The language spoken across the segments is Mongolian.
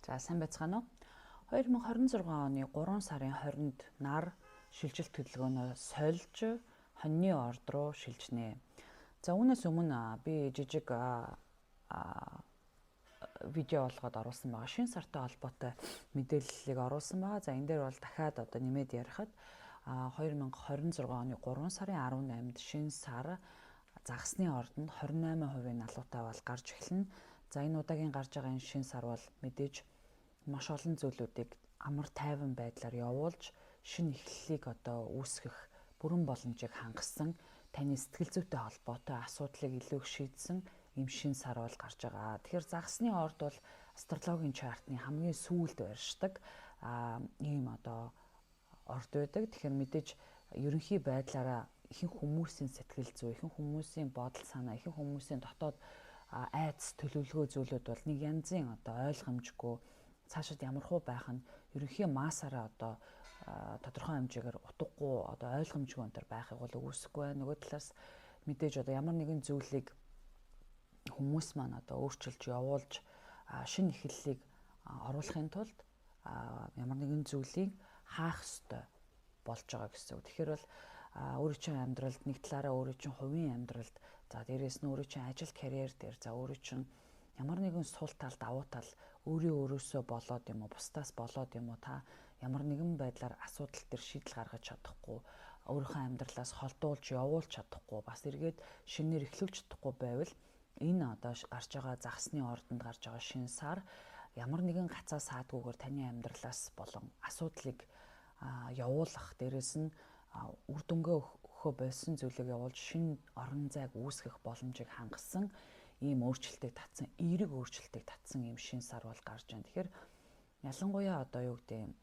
За сайн байцгаана уу? 2026 оны 3 сарын 20-нд нар шилжилт хөдөлгөөнөө сольж хоньны орд руу шилжнэ. За үүнээс өмнө би жижиг видео олгоод оруулсан байгаа. Шинэ сартай холбоотой мэдээллийг оруулсан байгаа. За энэ дээр бол дахиад одоо нэмээд ярихад 2026 оны 3 сарын 18-нд шинэ сар загасны ордонд 28% налуутай бол гарч эхэлнэ. За энэ удаагийн гарч байгаа энэ шинэ сар бол мэдээж маш олон зүйлүүдийг амар тайван байдлаар явуулж шинэ эхлэлийг одоо үүсгэх бүрэн боломжийг хангасан таны сэтгэл зүйтэй холбоотой асуудлыг илүү их шийдсэн ийм шинэ сар бол гарч байгаа. Тэгэхээр загасны орд бол астрологийн чартны хамгийн сүүлд байршдаг ийм одоо орд байдаг. Тэгэхээр мэдээж ерөнхий байдлаараа ихэнх хүмүүсийн сэтгэл зүй, ихэнх хүмүүсийн бодол санаа, ихэнх хүмүүсийн дотоод айдас төлөвлөгөө зүйлүүд бол нэг янзын одоо ойлгомжгүй цаашид ямархуу байх нь ерөнхий массаараа одоо тодорхой хэмжээгээр утгагүй одоо ойлгомжгүй өнтер байхыг бол үүсэхгүй. Нөгөө талаас мэдээж одоо ямар нэгэн зүйлийг хүмүүс маань одоо өөрчилж явуулж шинэ эхлэлийг оруулахын тулд ямар нэгэн зүйлийг хаах ёстой болж байгаа гэсэн үг. Тэгэхээр бол өөрийн чинь амьдралд нэг талаараа өөрийн чинь хувийн амьдралд за дээрээс нь өөрийн чинь ажил карьер дээр за өөрийн чинь ямар нэгэн сул тал давуу тал өөрөөсөө болоод юм уу бусдаас болоод юм уу та ямар нэгэн байдлаар асуудал төр шийдэл гаргаж чадахгүй өөрийнхөө амьдралаас холдуулж явуулж чадахгүй бас эргээд шинээр эхлүүлж чадахгүй байвал энэ одоо гарч байгаа загасны ордонд гарч байгаа шинэ сар ямар нэгэн гацаа саадгүйгээр таны амьдралаас болон асуудлыг явуулах дээрээс нь үр дүнгээ өгөхөө болсон зүйлийг явуулж шинэ орон зайг үүсгэх боломжийг хангасан ийм өөрчлөлтийг татсан, эерэг өөрчлөлтийг татсан ийм шинэ сар бол гарч байна. Тэгэхээр ялангуяа одоо юу гэдэг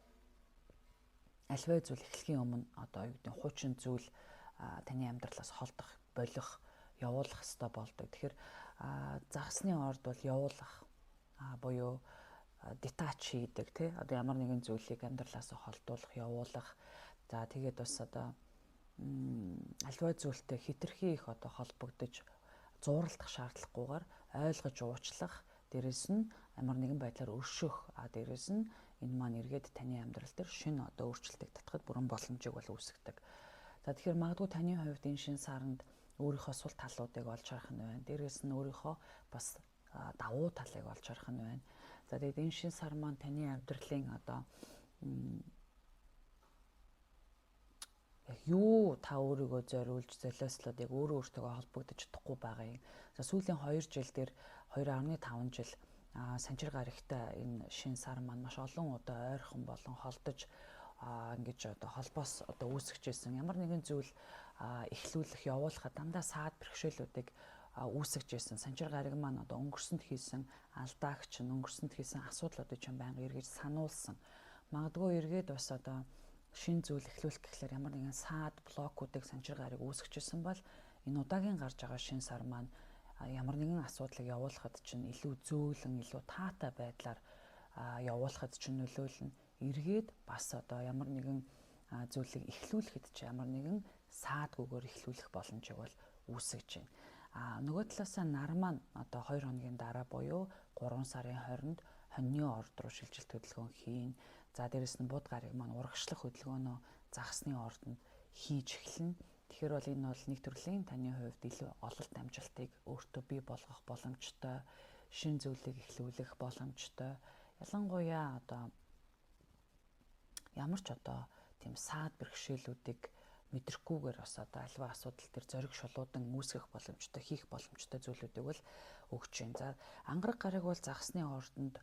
альваа зүйл эхлэхийн өмнө одоо юу гэдэг хуучин зүйл таны амьдралаас холдох, болох, явуулах ёстой болдог. Тэгэхээр загасны орд бол явуулах буюу детач хийдэг тий одоо ямар нэгэн зүйлийг амьдралаас холдуулах, явуулах. За тэгээд бас одоо альваа зүйлтэй хитрхи их одоо холбогдож зууралдах шаардлагагүйгээр ойлгож уучлах дээрэс нь ямар нэгэн байдлаар өршөөх дээрэс нь энэ маань эргээд таны амьдрал дээр шинэ одоо өөрчлөлтийг татахад бүрэн боломжийг бол үүсгдэг. За тэгэхээр магадгүй таны хувьд энэ шинэ саранд өөрийнхөө сул талуудыг олж харах нь байна. Дээрээс нь өөрийнхөө бас давуу талыг олж харах нь байна. За тэгээд энэ шинэ сар маань таны амьдралын одоо юу та өөрийгөө зориулж золиослоод яг өөрөө өөртөө холбогдож чадахгүй байгаа юм. За сүүлийн 2 жил дээр 2.5 жил санчир гарагтай энэ шин сар маань маш олон удаа ойрхон болон холдож ингэж одоо холбоос одоо үүсгэжсэн ямар нэгэн зүйл эхлүүлэх явуулахад дандаа саад бэрхшээлүүдийг үүсгэжсэн санчир гараг маань одоо өнгөрсөнд хийсэн алдаагч нь өнгөрсөнд хийсэн асуудлуудыг ч байнга эргэж сануулсан. Магадгүй эргээд бас одоо шин зүйл эхлүүлэх гэхлээр ямар нэгэн саад блокуудыг санчир гарыг үүсгэжсэн бол энэ удаагийн гарч байгаа шин сар маань ямар нэгэн асуудлыг явуулахад чинь илүү зөөлөн, илүү таатай байдлаар явуулахад чинь нөлөөлнө. Эргээд бас одоо ямар нэгэн зүйлийг эхлүүлэхэд ч ямар нэгэн саадгүйгээр эхлүүлэх боломжийг бол үүсгэж байна. Нөгөө талаасаа нар маань одоо 2 хоногийн дараа буюу 3 сарын 20-нд хоньны орд руу шилжилт хөдөлгөөн хийн. За дээрэс нь бууд гарыг маань урагшлах хөдөлгөөнөө загасны ордонд хийж эхэлнэ. Тэгэхээр бол энэ бол нэг төрлийн таны хувьд илүү ололт амжилтыг өөртөө бий болгох боломжтой, шин зүйлийг эхлүүлэх боломжтой. Ялангуяа одоо ямар ч одоо тийм саад бэрхшээлүүдийг мэдрэхгүйгээр бас одоо альва асуудал төр зориг шулуудан үүсгэх боломжтой, хийх боломжтой зүйлүүдийг бол өгч байна. За ангараг гараг бол загасны ордонд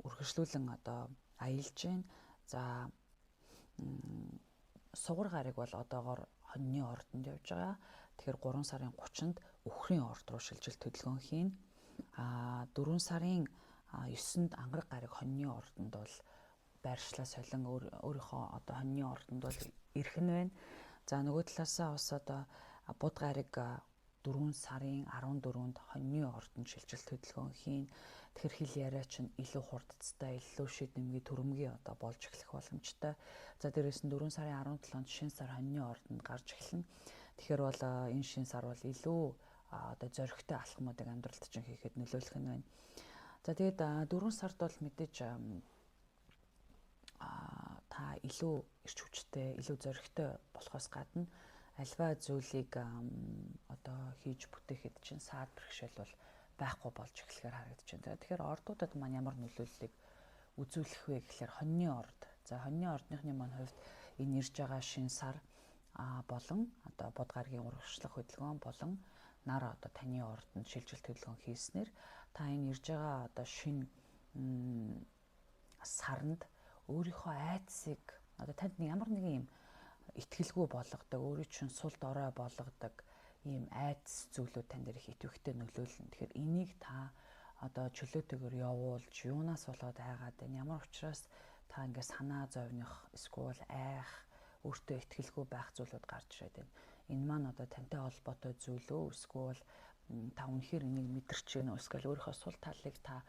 үргэлжлүүлэн одоо аялж байна. За сугар гараг бол одоогоор хоньны ордонд явж байгаа. Тэгэхээр 3 сарын 30-нд өхрийн орд руу шилжилт хөдөлгөөн хийн. 4 сарын 9-нд ангараг гараг хоньны ордонд бол байршлаа солин өөрийнхөө одоо хоньны ордонд бол ирэх нь байна. За нөгөө талаасаа бас одоо буд гараг 4 сарын 14-нд хоньны ордонд шилжилт хөдөлгөөн хийн. Тэгэхээр хэл яриа чинь илүү хурдцтай, илүү шид нэмгийн төрөмгийн одоо болж эхлэх боломжтой. За дээрээс нь 4 сарын 17-нд шинэ сар хоньны ордонд гарч эхэлнэ. Тэгэхээр бол энэ шинэ сар бол илүү одоо зоригтой алхмуудыг амьдралд чинь хийхэд нөлөөлөх нь байна. За тэгээд 4 сард бол мэдээж та илүү эрч хүчтэй, илүү зоригтой болохоос гадна альва зүйлийг одоо хийж бүтээхэд чинь саад бэрхшээл бол байхгүй болж эхлэхээр харагдаж байна. Тэгэхээр ордуудад маань ямар нөлөөллийг үзүүлэх вэ гэхээр хоньны орд. За хоньны ордныхны маань хувьд энэ ирж байгаа шин сар болон одоо бод гарагийн урагшлах хөдөлгөөн болон нар одоо таны ордонд шилжилт хөдөлгөөн хийснээр та энэ ирж байгаа одоо шин саранд өөрийнхөө айдсыг одоо танд ямар нэгэн юм итгэлгүй болгодог, өөрийн чинь сул дорой болгодог ийм айдас зүйлүүд тань дээр их идэвхтэй нөлөөлнө. Тэгэхээр энийг та одоо чөлөөтэйгээр явуулж, юунаас болоод айгаад байна? Ямар учраас та ингээд санаа зовних, эсвэл айх, өөртөө итгэлгүй байх зүйлүүд гарч ирээд байна. Энэ маань одоо тантай холбоотой зүйл үү? Эсвэл та үнэхээр энийг мэдэрч байна уу? Эсвэл өөрийнхөө сул талыг та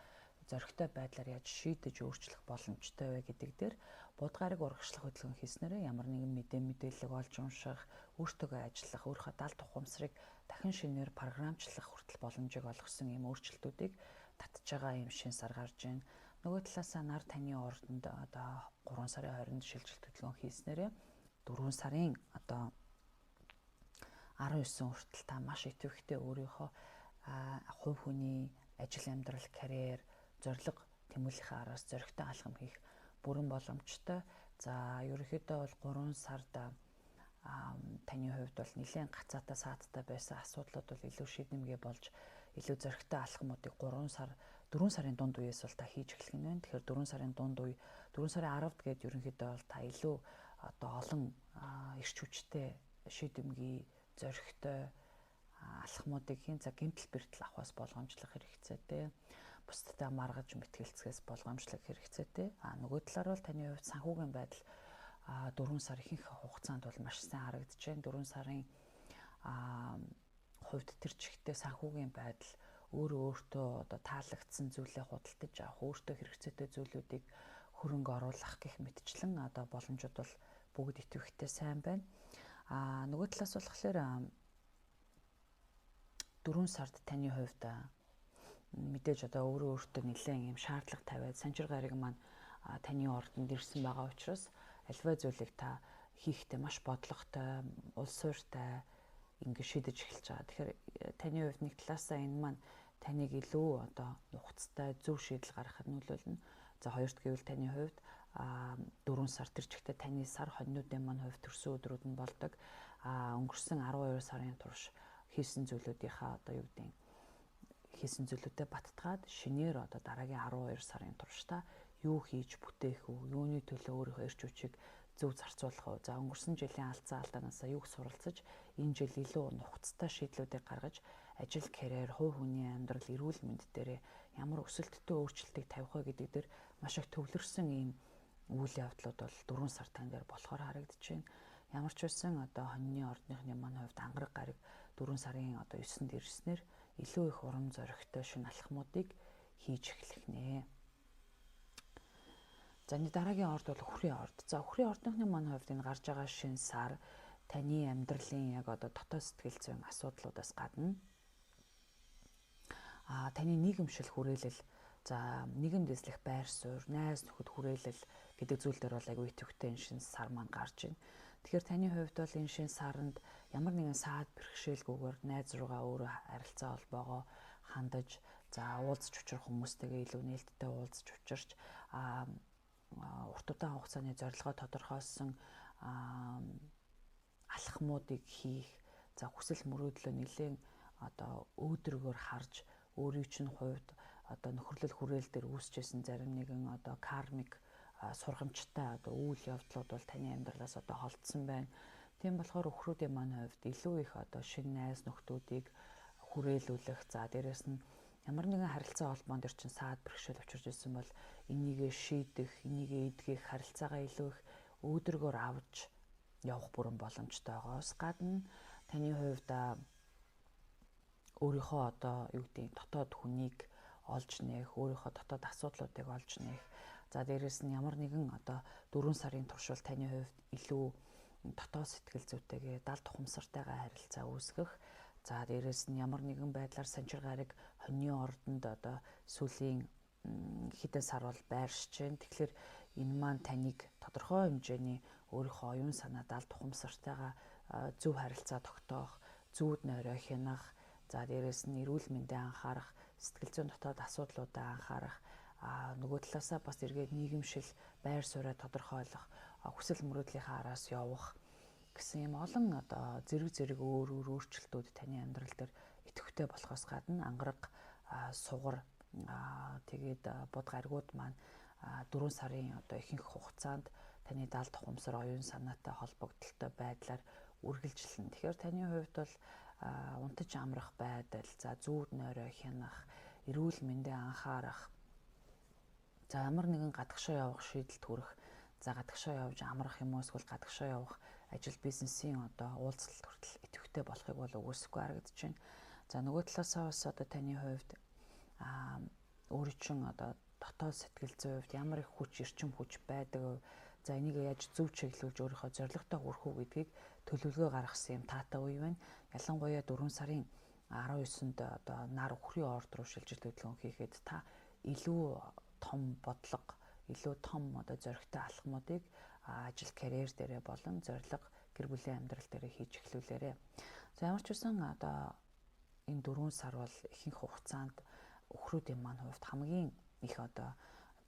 зоригтой байдлаар яаж шийдэж өөрчлөх боломжтой вэ гэдэг дээр бод гараг урагшлах хөдөлгөөн хийснээрээ ямар нэгэн мэдээлэл олж унших, өөртөөгөө ажиллах, өөрийнхөө далд ухамсарыг дахин шинээр програмчлах хүртэл боломжийг олгосон ийм өөрчлөлтүүдийг татж байгаа ийм шин сар гарч байна. Нөгөө талаасаа нар таны ордонд одоо 3 сарын 20-нд шилжилт хөдөлгөөн хийснээрээ 4 сарын одоо 19 хүртэл та маш идэвхтэй өөрийнхөө хувь хүний ажил амьдрал, карьер, зорилго тэмүүлэхээ араас зоригтой алхам хийх бүрэн боломжтой. За ерөнхийдөө бол 3 сард таны хувьд бол нэлээд гацаатай сааттай байсан асуудлууд бол илүү шийдэмгий болж илүү зоригтой алхмуудыг 4 сарын дунд үеэс бол та хийж эхлэх нь байна. Тэгэхээр 4 сарын дунд үе 4 сарын 10-д гээд ерөнхийдөө бол та илүү одоо олон эрч хүчтэй шийдэмгий зоригтой алхмуудыг хийн. За гэмтэл бэртэл авахаас болгоомжлох хэрэгцээтэй. Бусдтай маргаж мэтгэлцгээс болгоомжлох хэрэгцээтэй. Нөгөө талаар бол таны хувьд санхүүгийн байдал 4 сар ихэнх хугацаанд бол маш сайн харагдаж байна. 4 сарын хувьд тэр чигтээ санхүүгийн байдал өөртөө одоо таалагдсан зүйлээ худалдаж авах, өөртөө хэрэгцээтэй зүйлүүдийг хөрөнгө оруулах гэх мэтчлэн одоо боломжууд бол бүгд идэвхтэй сайн байна. Нөгөө талаас болохоор 4 сард таны хувьд мэдээж одоо өөртөө нэлээд юм шаардлага тавиад санчир гариг маань таны ордонд ирсэн байгаа учраас альва зүйлийг та хийхдээ маш бодлоготой, улс суурьтай ингэ шийдэж эхэлж байгаа. Тэгэхээр таны хувьд нэг талаасаа энэ маань таныг илүү одоо нухацтай зөв шийдэл гаргахад нөлөөлнө. За хоёрт гэвэл таны хувьд 4 сар тэр чигтээ таны сар хоньнуудын маань хувьд төрсөн өдрүүд нь болдог. Өнгөрсөн 12 сарын турш хийсэн зүйлүүдийнхаа одоо юу гэдэг хийсэн зүйлүүдэд баттгаад шинээр одоо дараагийн 12 сарын турш та юу хийж бүтээх үү, юуны төлөө өөрийнхөө эрч хүчийг зөв зарцуулах уу. За өнгөрсөн жилийн алдсан алдаанаасаа юг суралцаж энэ жил илүү нухацтай шийдлүүдийг гаргаж ажил, карьер, хувь хүний амьдрал, эрүүл мэнд дээр ямар өсөлттэй өөрчлөлтийг тавих вэ гэдэг дээр маш их төвлөрсөн ийм үйл явдлууд бол 4 сар тань дээр болохоор харагдаж байна. Ямар ч байсан одоо хоньны ордныхны маань хувьд ангараг гараг 4 сарын одоо 9-нд ирснээр илүү их урам зоригтой шинэ алхмуудыг хийж эхлэх нэ. За энэ дараагийн орд бол хүрээ орд. За хүрээ ордныхны маань хувьд энэ гарч байгаа шинэ сар таны амьдралын яг одоо дотоод сэтгэл зүйн асуудлуудаас гадна таны нийгэмшил хүрээлэл, за нийгэмд эзлэх байр суурь, найз нөхөд хүрээлэл гэдэг зүйл дээр бол аягүй идэвхтэй энэ шинэ сар маань гарч байна. Тэгэхээр таны хувьд бол энэ шинэ саранд ямар нэгэн саад бэрхшээлгүйгээр найз руугаа өөрөө харилцаа холбоогоо хандаж, за уулзч учрах хүмүүстэйгээ илүү нээлттэй уулзч учирч, урт удаан хугацааны зорилгоо тодорхойлсон алхмуудыг хийх, за хүсэл мөрөөдлөө нэлээд одоо өөдрөгөөр харж өөрийн чинь хувьд одоо нөхөрлөл хүрээл дээр үүсчихсэн зарим нэгэн одоо кармик сургамжтай одоо үйл явдлууд бол таны амьдралаас одоо холдсон байна. Тийм болохоор өхрүүдийн маань хувьд илүү их одоо шинэ найз нөхдүүдийг хүрээлүүлэх, за дээрэс нь ямар нэгэн харилцаа холбоон дээр чинь саад бэрхшээл учирч ирсэн бол энийгээ шийдэх, энийгээ эдгэх, харилцаагаа илүү их өөдрөгөөр авч явах бүрэн боломжтой байгаас гадна таны хувьд өөрийнхөө одоо юу гэдэг дотоод хүнийг олж нээх, өөрийнхөө дотоод асуудлуудыг олж нээх. За дээрэс нь ямар нэгэн одоо 4 сарын турш бол таны хувьд илүү дотоод сэтгэл зүйтэйгээ далд ухамсартайгаа харилцаа үүсгэх. За дээрэс нь ямар нэгэн байдлаар санчир гараг хоньны ордонд одоо сүлийн хэдэн сар бол байршиж байна. Тэгэхээр энэ маань таныг тодорхой хэмжээний өөрийнхөө оюун санаадаа тухамсартайгаа зөв харилцаа тогтоох, зүүд нойроо хянах, за дээрэс нь эрүүл мэндэд анхаарах, сэтгэл зүйн дотоод асуудлуудаа анхаарах, нөгөө талаасаа бас эргээд нийгэмшил, байр сууриа тодорхойлох, хүсэл мөрөөдлийнхаа араас явах гэсэн юм олон одоо зэрэг өөр өөрчлөлтүүд таны амьдрал дээр идэвхтэй болохоос гадна ангараг, сугар, тэгээд бод гаригууд маань 4 сарын одоо ихэнх хугацаанд таны даал тухамсар, оюун санаатай холбогдолтой байдлаар үргэлжилнэ. Тэгэхээр таны хувьд бол унтаж амрах байдал, за зүүд нойроо хянах, эрүүл мэндэд анхаарах, за ямар нэгэн гадагшаа явах шийдэлд хүрэх, за гадагшаа явж амрах юм уу эсвэл гадагшаа явах ажил бизнесийн одоо уулзалт хүртэл идэвхтэй болохыг бол үгүйсэхгүй харагдаж байна. За нөгөө талаасаа бас одоо таны хувьд өөрийн чинь одоо дотоод сэтгэл зүйн хувьд ямар их хүч, эрчим хүч байдаг вэ? За энийг яаж зөв чиглүүлж өөрийнхөө зорилготой хүрэх үү гэдгийг төлөвлөгөө гаргасан юм таатай үе байна. Ялангуяа 4 сарын 19-нд одоо нар өхрийн орд руу шилжилт хөдөлгөөн хийхэд та илүү том бодлого, илүү том одоо зоригтой алхмуудыг ажил, карьер дээрээ болон зорилго, гэр бүлийн амьдрал дээрээ хийж эхлүүлээрэй. За ямар ч үсэн одоо энэ 4 сар бол ихэнх хугацаанд өхрүүдийн маань хувьд хамгийн их одоо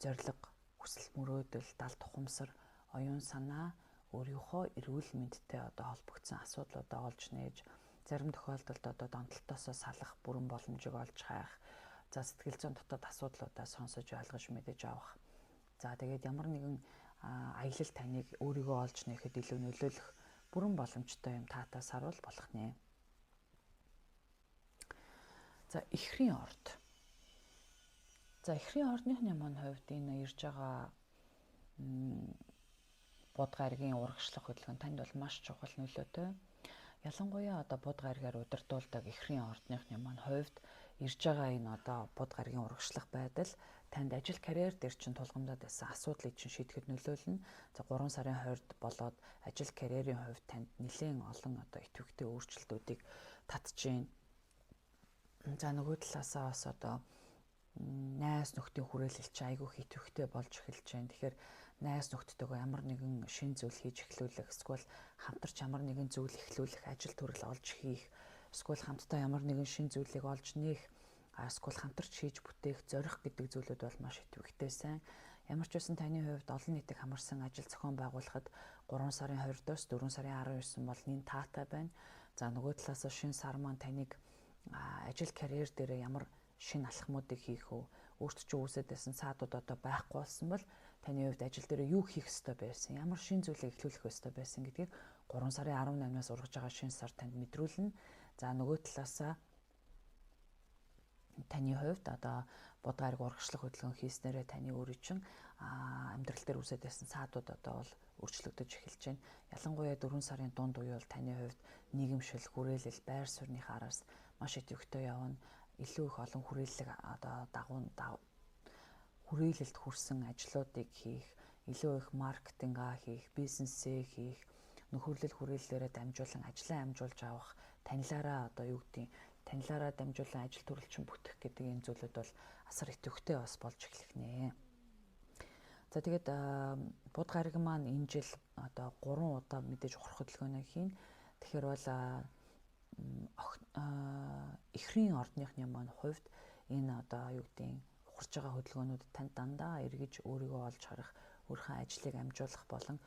зорилго, хүсэл мөрөөдөл, даал тухамсар, оюун санаа, өөрийнхөө эрүүл мэндтэй одоо холбогдсон асуудлуудаа олж нээж, зарим тохиолдолд одоо донтолтоосоо салах бүрэн боломжийг олж хайх, за сэтгэл зүйн дотоод асуудлуудаа сонсож ойлгож мэдэж авах. За тэгээд ямар нэгэн аялал таныг өөрийгөө олж нээхэд илүү нөлөөлөх бүрэн боломжтой юм таатай сар бол болох нэ. За эхрийн орд. За эхрийн ордныхны маань хувьд энэ ирж байгаа бод гаригийн урагшлах хөдөлгөөн танд бол маш чухал нөлөөтэй. Ялангуяа одоо бод гаригаар удирдуулдаг эхрийн ордныхны маань хувьд ирж байгаа энэ одоо бод гаригийн урагшлах байдал танд ажил, карьер дээр чинь тулгамдаад байсан асуудлыг чинь шийдэхэд нөлөөлнө. За 3 сарын 20-д болоод ажил, карьерийн хувьд танд нэлээд олон одоо идэвхтэй өөрчлөлтүүдийг татчихээн. За нөгөө талаасаа бас одоо найз нөхдийн хүрээлэл чи айгүй идэвхтэй болж эхэлж байна. Тэгэхээр найз нөхдөдөө ямар нэгэн шин зүйл хийж эхлүүлэх, эсвэл хамтарч ямар нэгэн зүйл эхлүүлэх, ажил төрөл олж хийх, эсвэл хамтдаа ямар нэгэн шин зүйлийг олж нээх, эсвэл хамтарч хийж бүтээх, зорих гэдэг зүйлүүд бол маш идэвхтэй сайн. Ямар ч үсэн таны хувьд олон нийтийг хамарсан ажил зохион байгуулахад 3 сарын 20-оос 4 сарын 19 бол нэн таатай байна. За нөгөө талаасаа шинэ сар маань таныг ажил, карьер дээр ямар шинэ алхмуудыг хийх үү, өөрт чинь үүсэж байсан цаадууд одоо байхгүй болсон бол таны хувьд ажил дээр юу хийх ёстой байсан, ямар шинэ зүйлийг эхлүүлэх ёстой байсан гэдгийг 3 сарын 18-наас ургаж байгаа шинэ сар танд мэдрүүлнэ. За нөгөө талаасаа таны хувьд одоо бод гариг урагшлах хөдөлгөөн хийснээрээ таны өөрийн чинь амьдрал дээр үүсэж байсан цаадууд одоо бол өөрчлөгдөж эхэлж байна. Ялангуяа 4 сарын дунд үе бол таны хувьд нийгэмшил, хүрээлэл, байр суурьны хараас маш идэвхтэй явна. Илүү их олон хүрээлэл одоо хүрээлэлд хүрсэн ажлуудыг хийх, илүү их маркетингаа хийх, бизнесээ хийх, нөхөрлөл хүрээллээрээ дамжуулан ажлаа амжуулж авах, танилаараа одоо юу гэдгийг танилаараа дамжуулан ажил төрөлчин бүтэх гэдэг энэ зүйлүүд бол асар идэвхтэй бас болж эхлэх нэ. За тэгээд бод гариг маань энэ жил одоо 3 удаа мэдээж урах хөдөлгөөнөө хийн. Тэгэхээр бол эхрийн ордныхны маань хувьд энэ одоо юу гэдгийг ухарж байгаа хөдөлгөөнүүд танд дандаа эргэж өөрийгөө олж харах, өөрийнхөө ажлыг амжуулах болон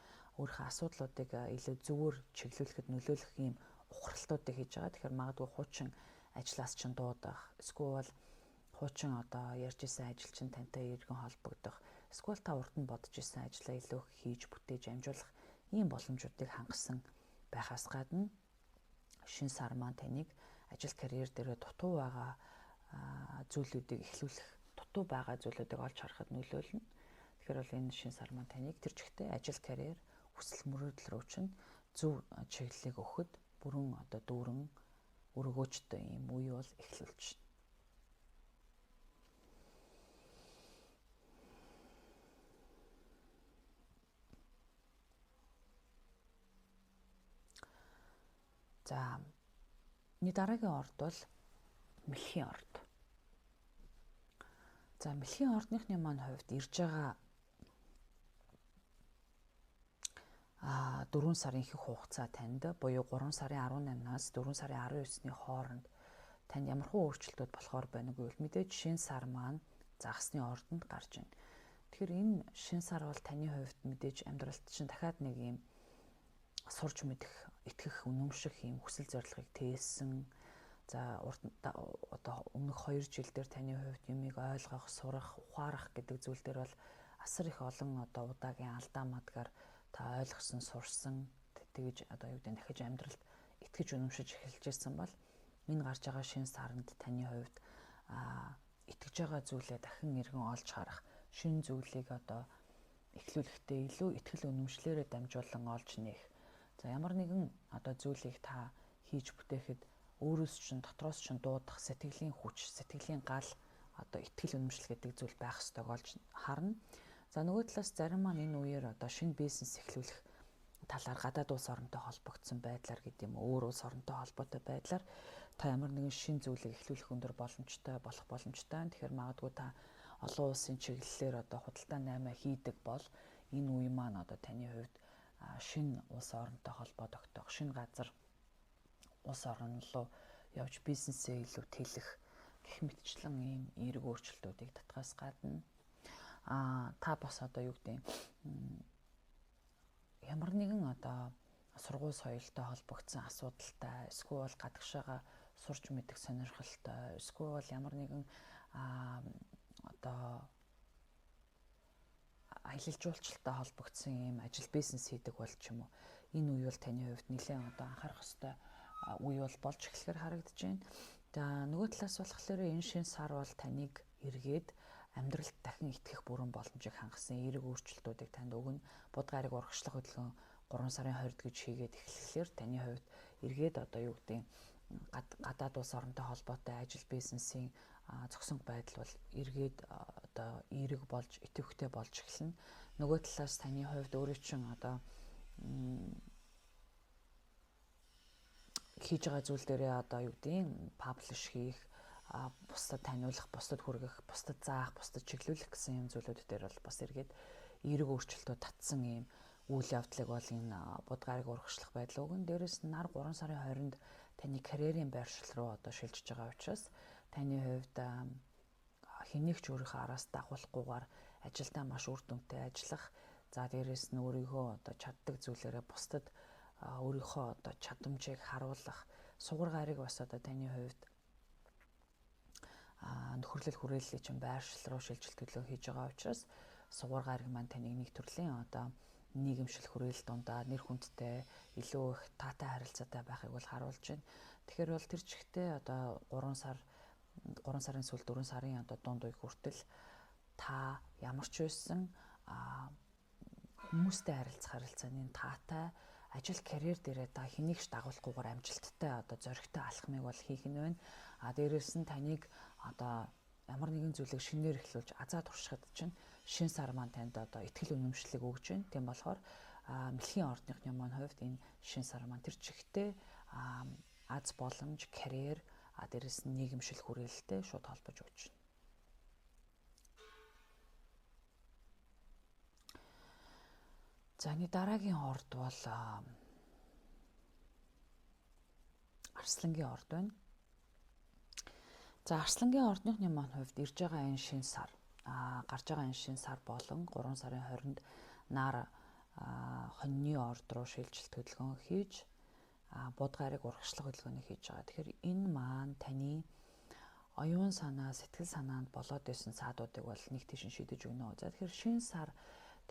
өөрийнхөө асуудлуудыг илүү зөвөр чиглүүлэхэд нөлөөлөх юм ухралтуудыг хийж байгаа. Тэгэхээр магадгүй хуучин ажлаас чинь дуудах, эсвэл хуучин одоо ярьж исэн ажил чинь тантай эргэн холбогдох, эсвэл та урд нь бодож исэн ажлаа илүү хийж бүтээж амжуулах ийм боломжуудыг хангасан байхаас гадна шинэ сар маань таныг ажил, карьер дээр дутуу байгаа зүйлүүдийг эхлүүлэх, дутуу байгаа зүйлүүдийг олж харахад нөлөөлнө. Тэгэхээр бол энэ шинэ сар маань таныг тэр чигтээ ажил, карьер, хүсэл мөрөөдөл рүү чинь зөв чиглэлийг өгөхөд бүрэн одоо дүүрэн өргөөжтэй юм үе бол эхлүүлж байна. За дараагийн орд бол мэлхийн орд. За мэлхийн ордныхны маань хувьд ирж байгаа 4 сарын их хугацаа танд буюу 3 сарын 18-наас 4 сарын 19-ний хооронд танд ямархуу өөрчлөлтүүд болохоор байна уу гэвэл мэдээж шинэ сар маань загасны ордонд гарч байна. Тэгэхээр энэ шинэ сар бол таны хувьд мэдээж амьдралд чинь дахиад нэг юм сурч мэдэх, итгэх, үнэмших юм хүсэл зорилгыг тээсэн. За одоо өмнөх 2 жил дээр таны хувьд юмыг ойлгох, сурах, ухаарах гэдэг зүйл дээр бол асар их олон одоо удаагийн алдаа мадгаар та ойлгосон, сурсан, тэгж одоо юу гэдэг нь дахиж амьдралд итгэж үнэмшиж эхэлж ирсэн бол энэ гарч байгаа шинэ саранд таны хувьд итгэж байгаа зүйлээ дахин эргэн олж харах, шинэ зүйлийг одоо эхлүүлэхдээ илүү итгэл үнэмшлээрээ дамжуулан олж нээх. За ямар нэгэн одоо зүйлийг та хийж бүтээхэд өөрөөс чинь дотроос чинь дуудах сэтгэлийн хүч, сэтгэлийн гал одоо итгэл үнэмшил гэдэг зүйл байх ёстойг олж харна. За нөгөө талаас зарим маань энэ үеэр одоо шинэ бизнес эхлүүлэх талаар гадаад улс оронтой холбогдсон байдлаар гэдэг юм өөр улс оронтой холбоотой байдлаар та ямар нэгэн шинэ зүйлийг эхлүүлэх өндөр боломжтой болох боломжтой. Тэгэхээр магадгүй та олон улсын чиглэлээр одоо худалдаа 8 хийдэг бол энэ үе маань одоо таны хувьд шинэ улс оронтой холбоо тогтоох, шинэ газар улс орон руу явж бизнесээ илүү тэлэх гэх мэтчлэн ийм эерэг өөрчлөлтүүдийг татгаас гадна та бас одоо юу гэдэг ямар нэгэн одоо сургууль соёлтой холбогдсон асуудалтай эсвэл гадагшаага сурч мэдэх сонирхолтой эсвэл ямар нэгэн одоо аялал жуулчлалтай холбогдсон ийм ажил бизнес хийдэг бол ч юм уу энэ үе бол таны хувьд нэлээд одоо анхаарах ёстой үе бол болж эхлэхээр харагдаж байна. За нөгөө талаас болохоор энэ шинэ сар бол таныг эргээд амьдралд дахин итгэх бүрэн боломжийг хангасан эерэг өөрчлөлтүүдийг танд өгнө. Будгаарыг урагшлах хөдөлгөөн 3 сарын 20-д гэж хийгээд эхлэхээр таны хувьд эргээд одоо юу гэдэг гадаад улс оронтой холбоотой ажил бизнесийн зохисонх байдал бол эргээд одоо эерэг болж идэвхтэй болж эхэлнэ. Нөгөө талаас таны хувьд өөрөө чинь одоо хийж байгаа зүйл дээрээ одоо юу гэдэг паблиш хийх, бусдад таниулах, бусдад хүргэх, бусдад заах, бусдад чиглүүлэх гэсэн юм зүйлүүд дээр бол бас эргээд эерэг өөрчлөлтүүд татсан юм үйл явдлыг бол энэ будгаарыг урагшлах байдал өгөн. Дээрээс нь нар 3 сарын 20-нд таны карьерийн байршил руу одоо шилжиж байгаа учраас таны хувьд хэнийг ч өөрийнхөө араас дагуулахгүйгээр ажилдаа маш үр дүнтэй ажиллах, за дээрээс нь өөрийгөө одоо чаддаг зүйлээрээ бусдад өөрийнхөө одоо чадамжийг харуулах, сугар гарыг бас одоо таны хувьд нөхөрлөл хүрээллийн чинь байршил руу шилжилт төлөө хийж байгаа учраас сугар гараг маань таныг нэг төрлийн одоо нийгэмшил хүрээлэл дундаа нэр хүндтэй илүү их таатай харилцаатай байхыг бол харуулж байна. Тэгэхээр бол тэр чигтээ одоо 3 сарын сүүл 4 сарын одоо дунд үе хүртэл та ямар ч байсан хүмүүстэй харилцах харилцааны таатай ажил карьер дээрээ та хэнийг ч дагуулахгүйгээр амжилттай одоо зоригтой алхмыг бол хийх нь байна. Дээрээс нь таныг одоо ямар нэгэн зүйлийг шинээр эхлүүлж азаа туршихад чинь шинэ сар маань танд одоо итгэл үнэмшлийг өгж байна. Тийм болохоор мэлхийн ордныхны маань хувьд энэ шинэ сар маань тэр чигтээ аз боломж, карьер, дээрээс нь нийгэмшил хүрээлэлтэй шууд холбож өгч байна. За энэ дараагийн орд бол Арслангийн орд байна. За Арслангийн ордныхны маань хувьд ирж байгаа энэ шинэ сар, гарч байгаа энэ шинэ сар болон 3 сарын 20-нд нар хоньны орд руу шилжилт хөдөлгөөн хийж будгаарыг урагшлах хөдөлгөөнийг хийж байгаа. Тэгэхээр энэ маань таны оюун санаа, сэтгэл санаанд болоод исэн цаадуудыг бол нэг тийш шийдэж өгнө. За тэгэхээр шинэ сар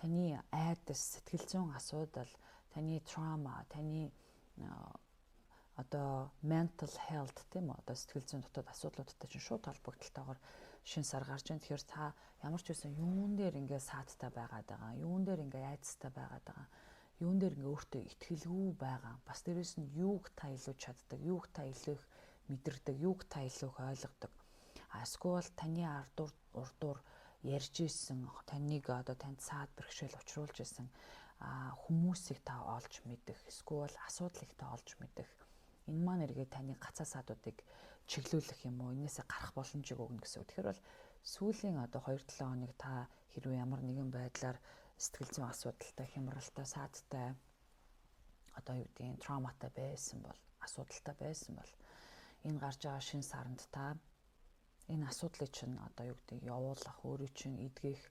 таны айдас, сэтгэл зүйн асуудал, таны траума, таны одоо mental health тийм үү одоо сэтгэл зүйн дотоод асуудлуудтай чинь шууд холбогдлолтойгоор шинэ сар гарч байна. Тэгэхээр та ямар ч байсан юун дээр ингээ саадтай байгаад байгаа, юун дээр ингээ айдастай байгаад байгаа, юун дээр ингээ өөртөө итгэлгүй байгаа. Бас дээрэс нь юуг та илүү чаддаг, юуг та илүү их мэдэрдэг, юуг та илүү их ойлгодог. Эсвэл таны урдуур ярьж исэн, таныг одоо танд саад бэрхшээл учруулж исэн хүмүүсийг та олж мэдэх, эсвэл асуудлыг та олж мэдэх. Энэ маань эргээд таны гацаа саадуудыг чиглүүлэх юм уу, энээсээ гарах боломжийг өгнө гэсэн үг. Тэгэхээр бол сүүлийн одоо 2-7 хоног та хэрвээ ямар нэгэн байдлаар сэтгэл зүйн асуудалтай, хямралтай, саадтай одоо юу гэдгийг травматай байсан бол, асуудалтай байсан бол энэ гарч байгаа шинэ саранд та энэ асуудлыг чинь одоо юу гэдэг явуулах, өөрийн чинь эдгэх,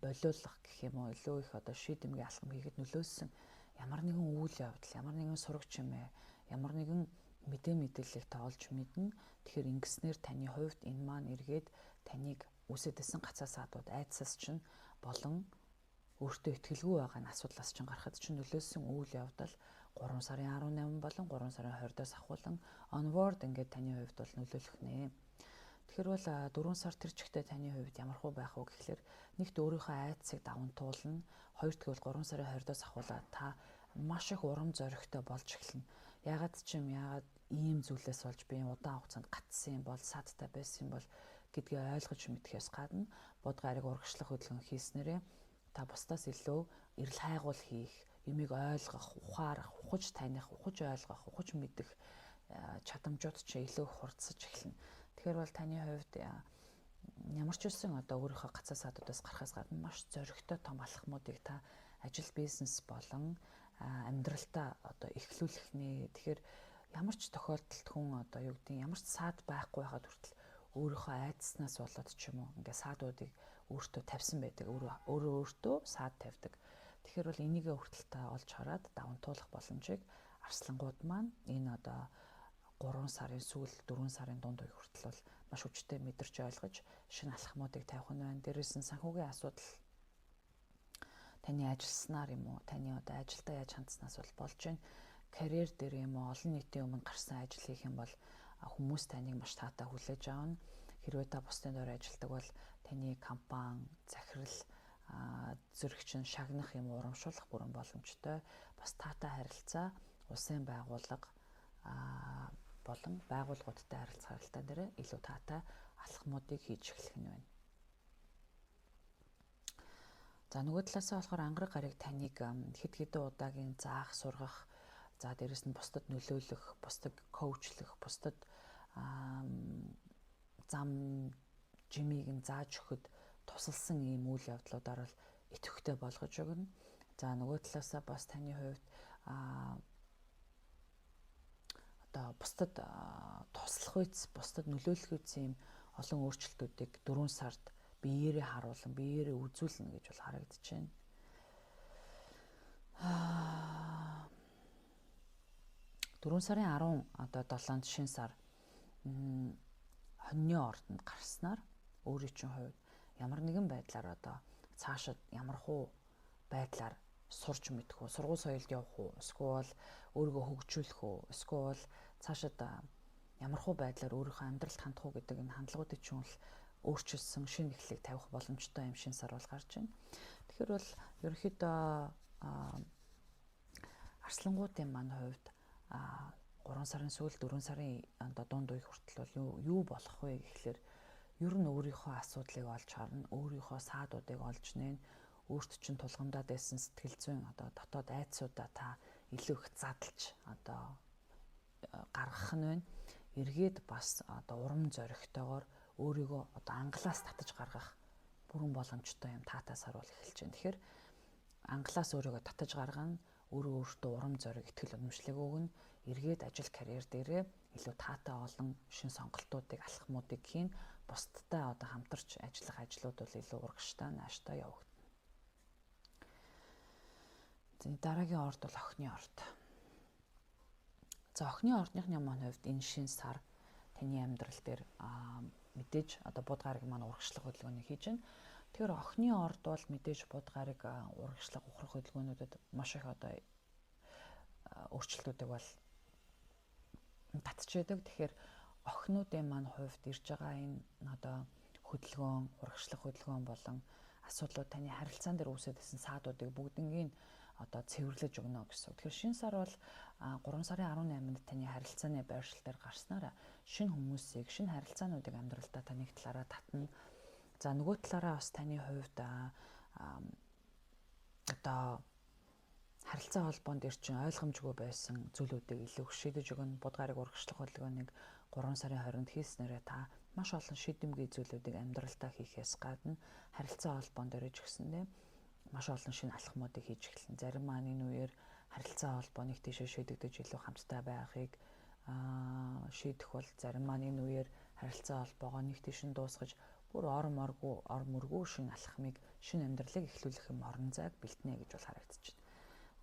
болиулах гэх юм уу, илүү их одоо шийдэмгий алхам хийхэд нөлөөсөн ямар нэгэн үйл явдал, ямар нэгэн сураг чимээ, ямар нэгэн мэдээллийг та олж мэднэ. Тэгэхээр ингэснээр таны хувьд энэ маань эргээд таныг үсэдсэн гацаа саадууд айдсаас чинь болон өөртөө итгэлгүй байгаа энэ асуудлаас чинь гарахад чинь нөлөөсөн үйл явдал 3 сарын 18 болон 3 сарын 20-оос ахуулан onward ингээд таны хувьд бол нөлөөлөх нэ. Тэгэхээр бол 4 сар тэр чигтээ таны хувьд ямар хөө байх вэ гэхэлэр нэгт өөрийнхөө айдсыг даван туулна, хоёрдугаар бол 3 сарын 20-оос ахуулаад та маш их урам зоригтой болж эхэлнэ. Ягаад ийм зүйлээс болж би удаан хугацаанд гатсан юм бол, саадтай байсан юм бол гэдгийг ойлгож мэдхээс гадна бод гариг урагшлах хөдөлгөөн хийснээрээ та бусдаас илүү эрэл хайгуул хийх, юмыг ойлгох, ухаарах, ухаж таних, ухаж ойлгох, ухаж мэдэх чадамжууд ч илүү хурцсаж эхэлнэ. Тэгэхээр бол таны хувьд ямар ч үсэн одоо өөрийнхөө гацаа саадуудаас гарахаас гадна маш зоригтой том алхмуудыг та ажил, бизнес болон амьдралтаа одоо эхлүүлэх нэ. Тэгэхээр ямар ч тохиолдолд хүн одоо юу гэдэг ямар ч саад байхгүй байхад хүртэл өөрийнхөө айдснаас болоод ч юм уу ингээ саадуудыг өөртөө тавьсан байдаг. Өөртөө саад тавьдаг. Тэгэхээр бол энийгээ хүртэл та олж хараад даван туулах боломжийг арслангууд маань энэ одоо 3 сарын сүүл 4 сарын дунд үе хүртэл бол маш хүчтэй мэдэрч ойлгож шинэ алхмуудыг тавих нь байна. Дээрээс нь санхүүгийн асуудал таны ажилласнаар юм уу, таны одоо ажилдаа яаж хандснаас бол болж байна. Карьер дээр юм уу, олон нийтийн өмнө гарсан ажил хийх юм бол хүмүүс таныг маш таатай хүлээж авна. Хэрвээ та бусдын доор ажилладаг бол таны компани, захирал, зөрөгчин шагнах юм урамшуулах бүрэн боломжтой. Бас таатай харилцаа, улсын байгууллага болон байгууллагуудтай харилцаа дээр илүү таатай алхмуудыг хийж эхлэх нь байна. За нөгөө талаасаа болохоор ангараг гариг таныг хэд хэдэн удаагийн заах, сургах, за дээрэс нь бусдад нөлөөлөх, бусдад коучлах, бусдад зам жимийг нь зааж өгөхөд тусалсан ийм үйл явдлуудаар бол идэвхтэй болгож өгнө. За нөгөө талаасаа бас таны хувьд одоо бусдад туслах үйс, бусдад нөлөөлөх үйс ийм олон өөрчлөлтүүдийг 4 сард биеэрээ харуулan, биеэрээ үзүүлнэ гэж бол харагдаж байна. 4 сарын 10 одоо 7-нд шинэ сар хоньны ордонд гарснаар өөрийн чинь хувьд ямар нэгэн байдлаар одоо цаашид ямар хуу байдлаар сурч мэдэх үү, сургууль соёлд явах уу, эсвэл өөрийгөө хөгжүүлэх үү, эсвэл цаашид ямар хуу байдлаар өөрийнхөө амьдралд хандах уу гэдэг энэ хандлагуудыг чинь бол өөрчилсөн шинэ эхлэлийг тавих боломжтой юм шинэ сар бол гарч байна. Тэгэхээр бол ерөнхийдөө арслангуудын маань хувьд 3 сарын сүүл 4 сарын дунд үе хүртэл бол юу болох вэ гэхлээр ер нь өөрийнхөө асуудлыг олж харна, өөрийнхөө саадуудыг олж нээн, өөрт чинь тулгамдаад байсан сэтгэл зүйн одоо дотоод айдсуудаа та илүү их задлж одоо гаргах нь байна. Эргээд бас одоо урам зоригтойгоор өөрийгөө одоо ангалаас татаж гаргах бүрэн боломжтой юм таатай сар бол эхэлж байна. Тэгэхээр ангалаас өөрийгөө татаж гаргана, өөртөө урам зориг, итгэл үнэмшлэг өгнө. Эргээд ажил карьер дээрээ илүү таатай олон шин сонголтуудыг, алхмуудыг хийн, бусдтай одоо хамтарч ажиллах ажлууд бол илүү урагштай, нааштай явагдана. Дараагийн орд бол охины орд. За охины ордныхны маань хувьд энэ шин сар таны амьдрал дээр мэдээж одоо бод гариг маань урагшлах хөдөлгөөнийг хийж байна. Тэгэхээр охины орд бол мэдээж бод гариг урагшлах ухрах хөдөлгөөнүүдэд маш их одоо өөрчлөлтүүдийг бол татж байдаг. Тэгэхээр охинуудын маань хувьд ирж байгаа энэ одоо хөдөлгөөн, урагшлах хөдөлгөөн болон асуудлууд таны харилцаан дээр үүсэж байсан саадуудыг бүгднийг одоо цэвэрлэж өгнө гэсэн. Тэгэхээр шинэ сар бол 3 сарын 18-нд таны харилцааны байршил дээр гарснаар шинэ хүмүүсийг, шинэ харилцаануудыг амьдралдаа таны талаараа татна. За нөгөө талаараа бас таны хувьд одоо харилцаа холбоонд дэр чинь ойлгомжгүй байсан зүйлүүдийг илүү шийдэж өгнө. Бод гариг урагшлах хөдөлгөөнийг 3 сарын 20-нд хийснээрээ та маш олон шийдэмгий зүйлүүдийг амьдралдаа хийхээс гадна харилцаа холбоон дээр ч гэсэндээ маш олон шинэ алхмуудыг хийж эхэлнэ. Зарим маань энэ үеэр харилцаа холбооныг тийшээ шийдэгдэж илүү хамтдаа байхыг шийдэх бол, зарим маань энэ үеэр харилцаа холбоогоо нэг тийш нь дуусгаж бүр ор мөргүү шинэ алхмыг, шинэ амьдралыг эхлүүлэх юм орон зайг бэлтнэ гэж бол харагдчихэв.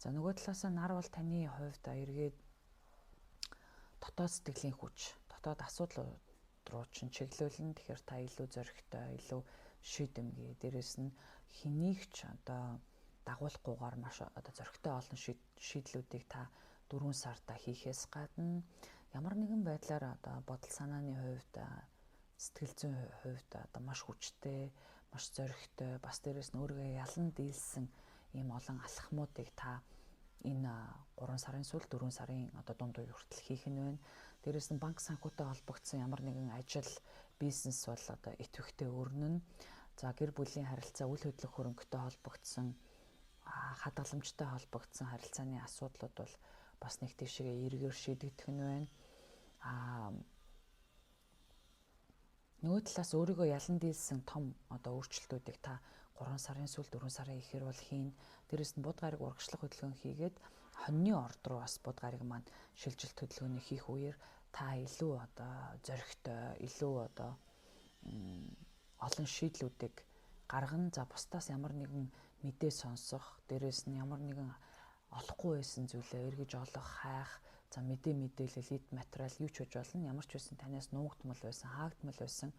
За нөгөө талаас нь нар бол таны хувьд эргээд дотоод сэтгэлийн хүч, дотоод асуудлууд руу чинь чиглүүлнэ. Тэгэхээр та илүү зоригтой, илүү шийдэмгий, дээрэс нь хэнийг ч дагуулахгүйгээр маш зоригтой олон шийдлүүдийг та 4 сартаа хийхээс гадна ямар нэгэн байдлаар бодол санааны хувьд, сэтгэл зүйн хувьд маш хүчтэй, маш зоригтой, бас дээрэс нь өөрийгөө ялан дийлсэн ийм олон алхмуудыг та энэ 3 сарын сүүл 4 сарын дунд үе хүртэл хийх нь байна. Дээрээс нь банк санхүүтэй холбогдсон ямар нэгэн ажил, бизнес бол идэвхтэй өрнөн. За гэр бүлийн харилцаа, үйл хөдлөх хөрөнгөтэй холбогдсон, хадгаламжтай холбогдсон харилцааны асуудлууд бол бас нэг тийшээ эргээр шийдэгдэх нь байна. Нөгөө талаас өөрийгөө ялан дийлсэн том өөрчлөлтүүдийг та 3 сарын сүүл 4 сарын ихэр бол хийн. Дээрээс нь буд гариг урагшлах хөдөлгөөн хийгээд хоньны орд руу бас буд гариг маань шилжилт хөдөлгөөнийг хийх үеэр та илүү зоригтой, илүү олон шийдлүүдийг гаргана. За бусдаас ямар нэгэн мэдээ сонсох, дээрээс нь ямар нэгэн олохгүй байсан зүйлээ эргэж олох, хайх, за мэдээлэл, эд материал юу ч гэж болно. Ямар ч байсан танаас нуугдмал байсан, хаагдмал байсан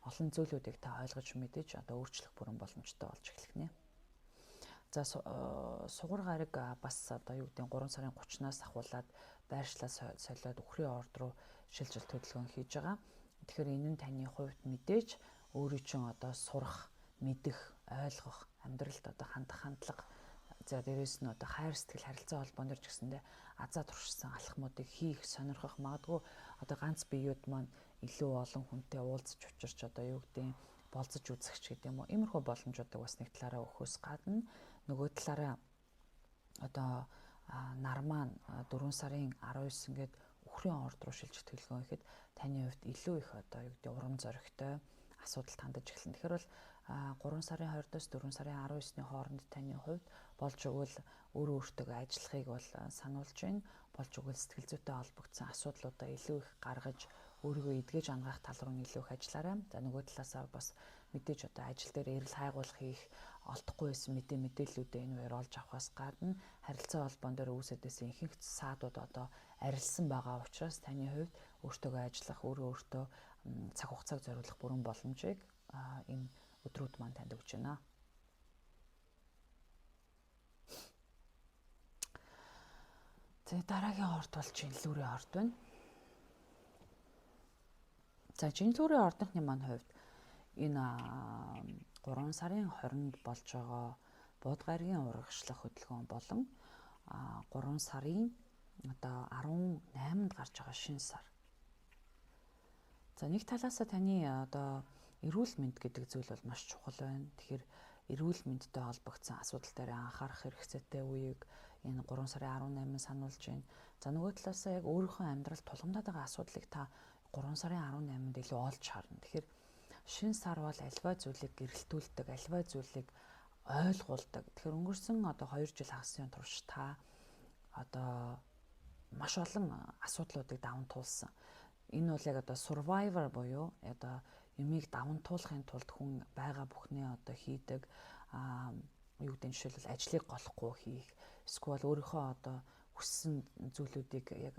олон зүйлүүдийг та ойлгож мэдээж өөрчлөх бүрэн боломжтой болж эхлэх нэ. За сугар гариг бас 3 сарын 30-наас ахуулаад байршлаа солиод үхрийн орд руу шилжилт хөдөлгөөн хийж байгаа. Тэгэхээр энэ нь таны хувьд мэдээж өөрийн чинь сурах, мэдэх, ойлгох, амьдралд хандах хандлага, за дээрээс нь хайр сэтгэл, харилцаа холбоон дээр ч гэсэндээ азаа туршсан алхмуудыг хийх, сонирхох, магадгүй ганц биеуд маань илүү олон хүнтэй уулзаж учирч болцож үзэх ч гэдэг юм уу. Иймэрхүү боломжуудыг бас нэг талаараа өгөхөөс гадна нөгөө талаараа нар маань 4 сарын 19 гээд үхрийн орд руу шилжих төлөвлөгөө ихэд таны хувьд илүү их урам зоригтой асуудалд хандаж эхэлнэ. Тэгэхээр бол 3 сарын 20-оос 4 сарын 19-ний хооронд таны хувьд болж өгвөл өөртөө ажиллахыг бол сануулж байна. Болж өгвөл сэтгэл зүйтэй холбогдсон асуудлуудаа илүү их гаргаж өөрийгөө эдгэж ангаах тал руу илүү их ажиллаарай. За нөгөө талаасаа бас мэдээж ажил дээр эрэл хайгуул хийх, олдохгүй байсан мэдээллүүдээ энэ үеэр олж авахаас гадна харилцаа холбоон дээр үүсэж байсан ихэнх саадууд арилсан байгаа учраас таны хувьд өөртөө ажиллах, өөртөө цаг хугацааг зориулах бүрэн боломжийг энэ өдрүүд маань танд өгч байна. За дараагийн орд бол жинлүүрийн орд байна. За жинлүүрийн ордынхны маань хувьд энэ 3 сарын 20-нд болж байгаа бууд гаригийн урагшлах хөдөлгөөн болон 3 сарын 18-нд гарч байгаа шинэ сар. За нэг талаасаа таны эрүүл мэнд гэдэг зүйл бол маш чухал байна. Тэгэхээр эрүүл мэндтэй холбогдсон асуудал дээр анхаарах хэрэгцээтэй үеийг энэ 3 сарын 18-нд сануулж байна. За нөгөө талаасаа яг өөрийнхөө амьдралд тулгамдаад байгаа асуудлыг та 3 сарын 18-нд илүү олж харна. Тэгэхээр шинэ сар бол альва зүйлийг гэрэлтүүлдэг, альва зүйлийг ойлгуулдаг. Тэгэхээр өнгөрсөн 2 жил хагасын турш та маш олон асуудлуудыг даван туулсан. Энэ бол яг survivor буюу юмыг даван туулахын тулд хүн байгаа бүхнээ хийдэг. Жишээлбэл ажлыг голохгүй хийх, эсвэл өөрийнхөө хүссэн зүйлүүдийг яг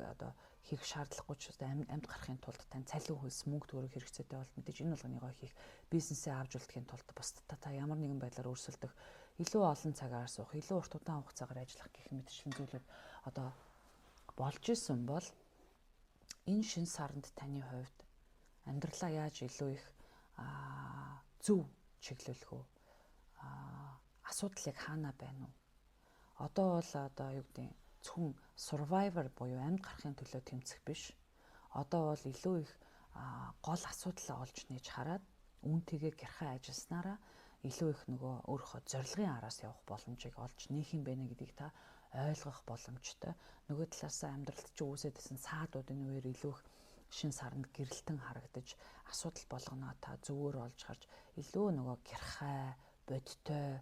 хийх шаардлагагүй ч амьд гарахын тулд тань цалин хөлс мөнгө төгрөг хэрэгцээтэй бол мэдээж энэ болгоныг хийх, бизнесээ авч үлдэхийн тулд бусдад та ямар нэгэн байдлаар өрсөлдөх, илүү олон цагаар суух, илүү урт удаан хугацаагаар ажиллах гэх мэтчлэн зүйлүүд болж исэн бол энэ шинэ саранд таны хувьд амьдралаа яаж илүү их зөв чиглүүлэх үү? Асуудал яг хаана байна уу? Одоо бол зөвхөн survivor буюу амьд гарахын төлөө тэмцэх биш. Одоо бол илүү их гол асуудлаа олж нээж хараад үүнтэйгээ гэрхээ ажилласнараа илүү их өөрийнхөө зорилгын араас явах боломжийг олж нээх юм байна гэдгийг та ойлгох боломжтой. Нөгөө талаасаа амьдралд чи үүсэдсэн саадууд энэ үеэр илүү их шин саранд гэрэлтэн харагдаж асуудал болгоно та зүгээр олж харж илүү нөгөө гэрхай бодтой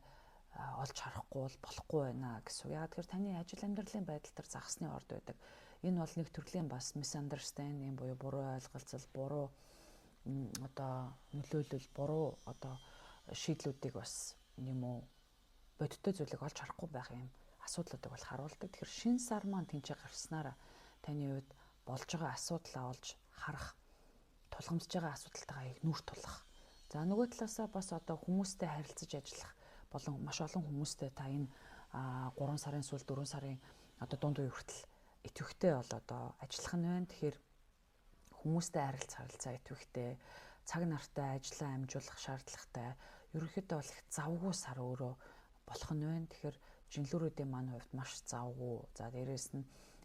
олж харахгүй болохгүй байна гэсэн. Яг тэгэхээр таны ажил амьдралын байдал төр загасны орд байдаг. Энэ бол нэг төрлийн бас misunderstanding буюу буруу ойлголцол, буруу одоо нөлөөлөл, буруу одоо шийдлүүдийг бас юм уу бодтой зүйлийг олж харахгүй байх юм асуудлуудыг бол харуулдаг. Тэгэхээр шин сар маань тэнцээ гарснараа таны хувьд болж байгаа асуудлаа олж харах, тулгамдж байгаа асуудалтайгаа их нүүр тулах. За нөгөө талаасаа бас одоо хүмүүстэй харилцаж ажиллах болон маш олон хүмүүстэй та энэ 3 сарын сүүл 4 сарын одоо дунд үе хүртэл идэвхтэй бол одоо ажиллах нь байна. Тэгэхээр хүмүүстэй харилцаа идэвхтэй, цаг нартай ажиллаа амжуулах шаардлагатай. Ерөнхийдөө бол их завгүй сар өөрөө болох нь байна. Тэгэхээр жинлүүрүүдийн маань хувьд маш завгүй. За дээрээс нь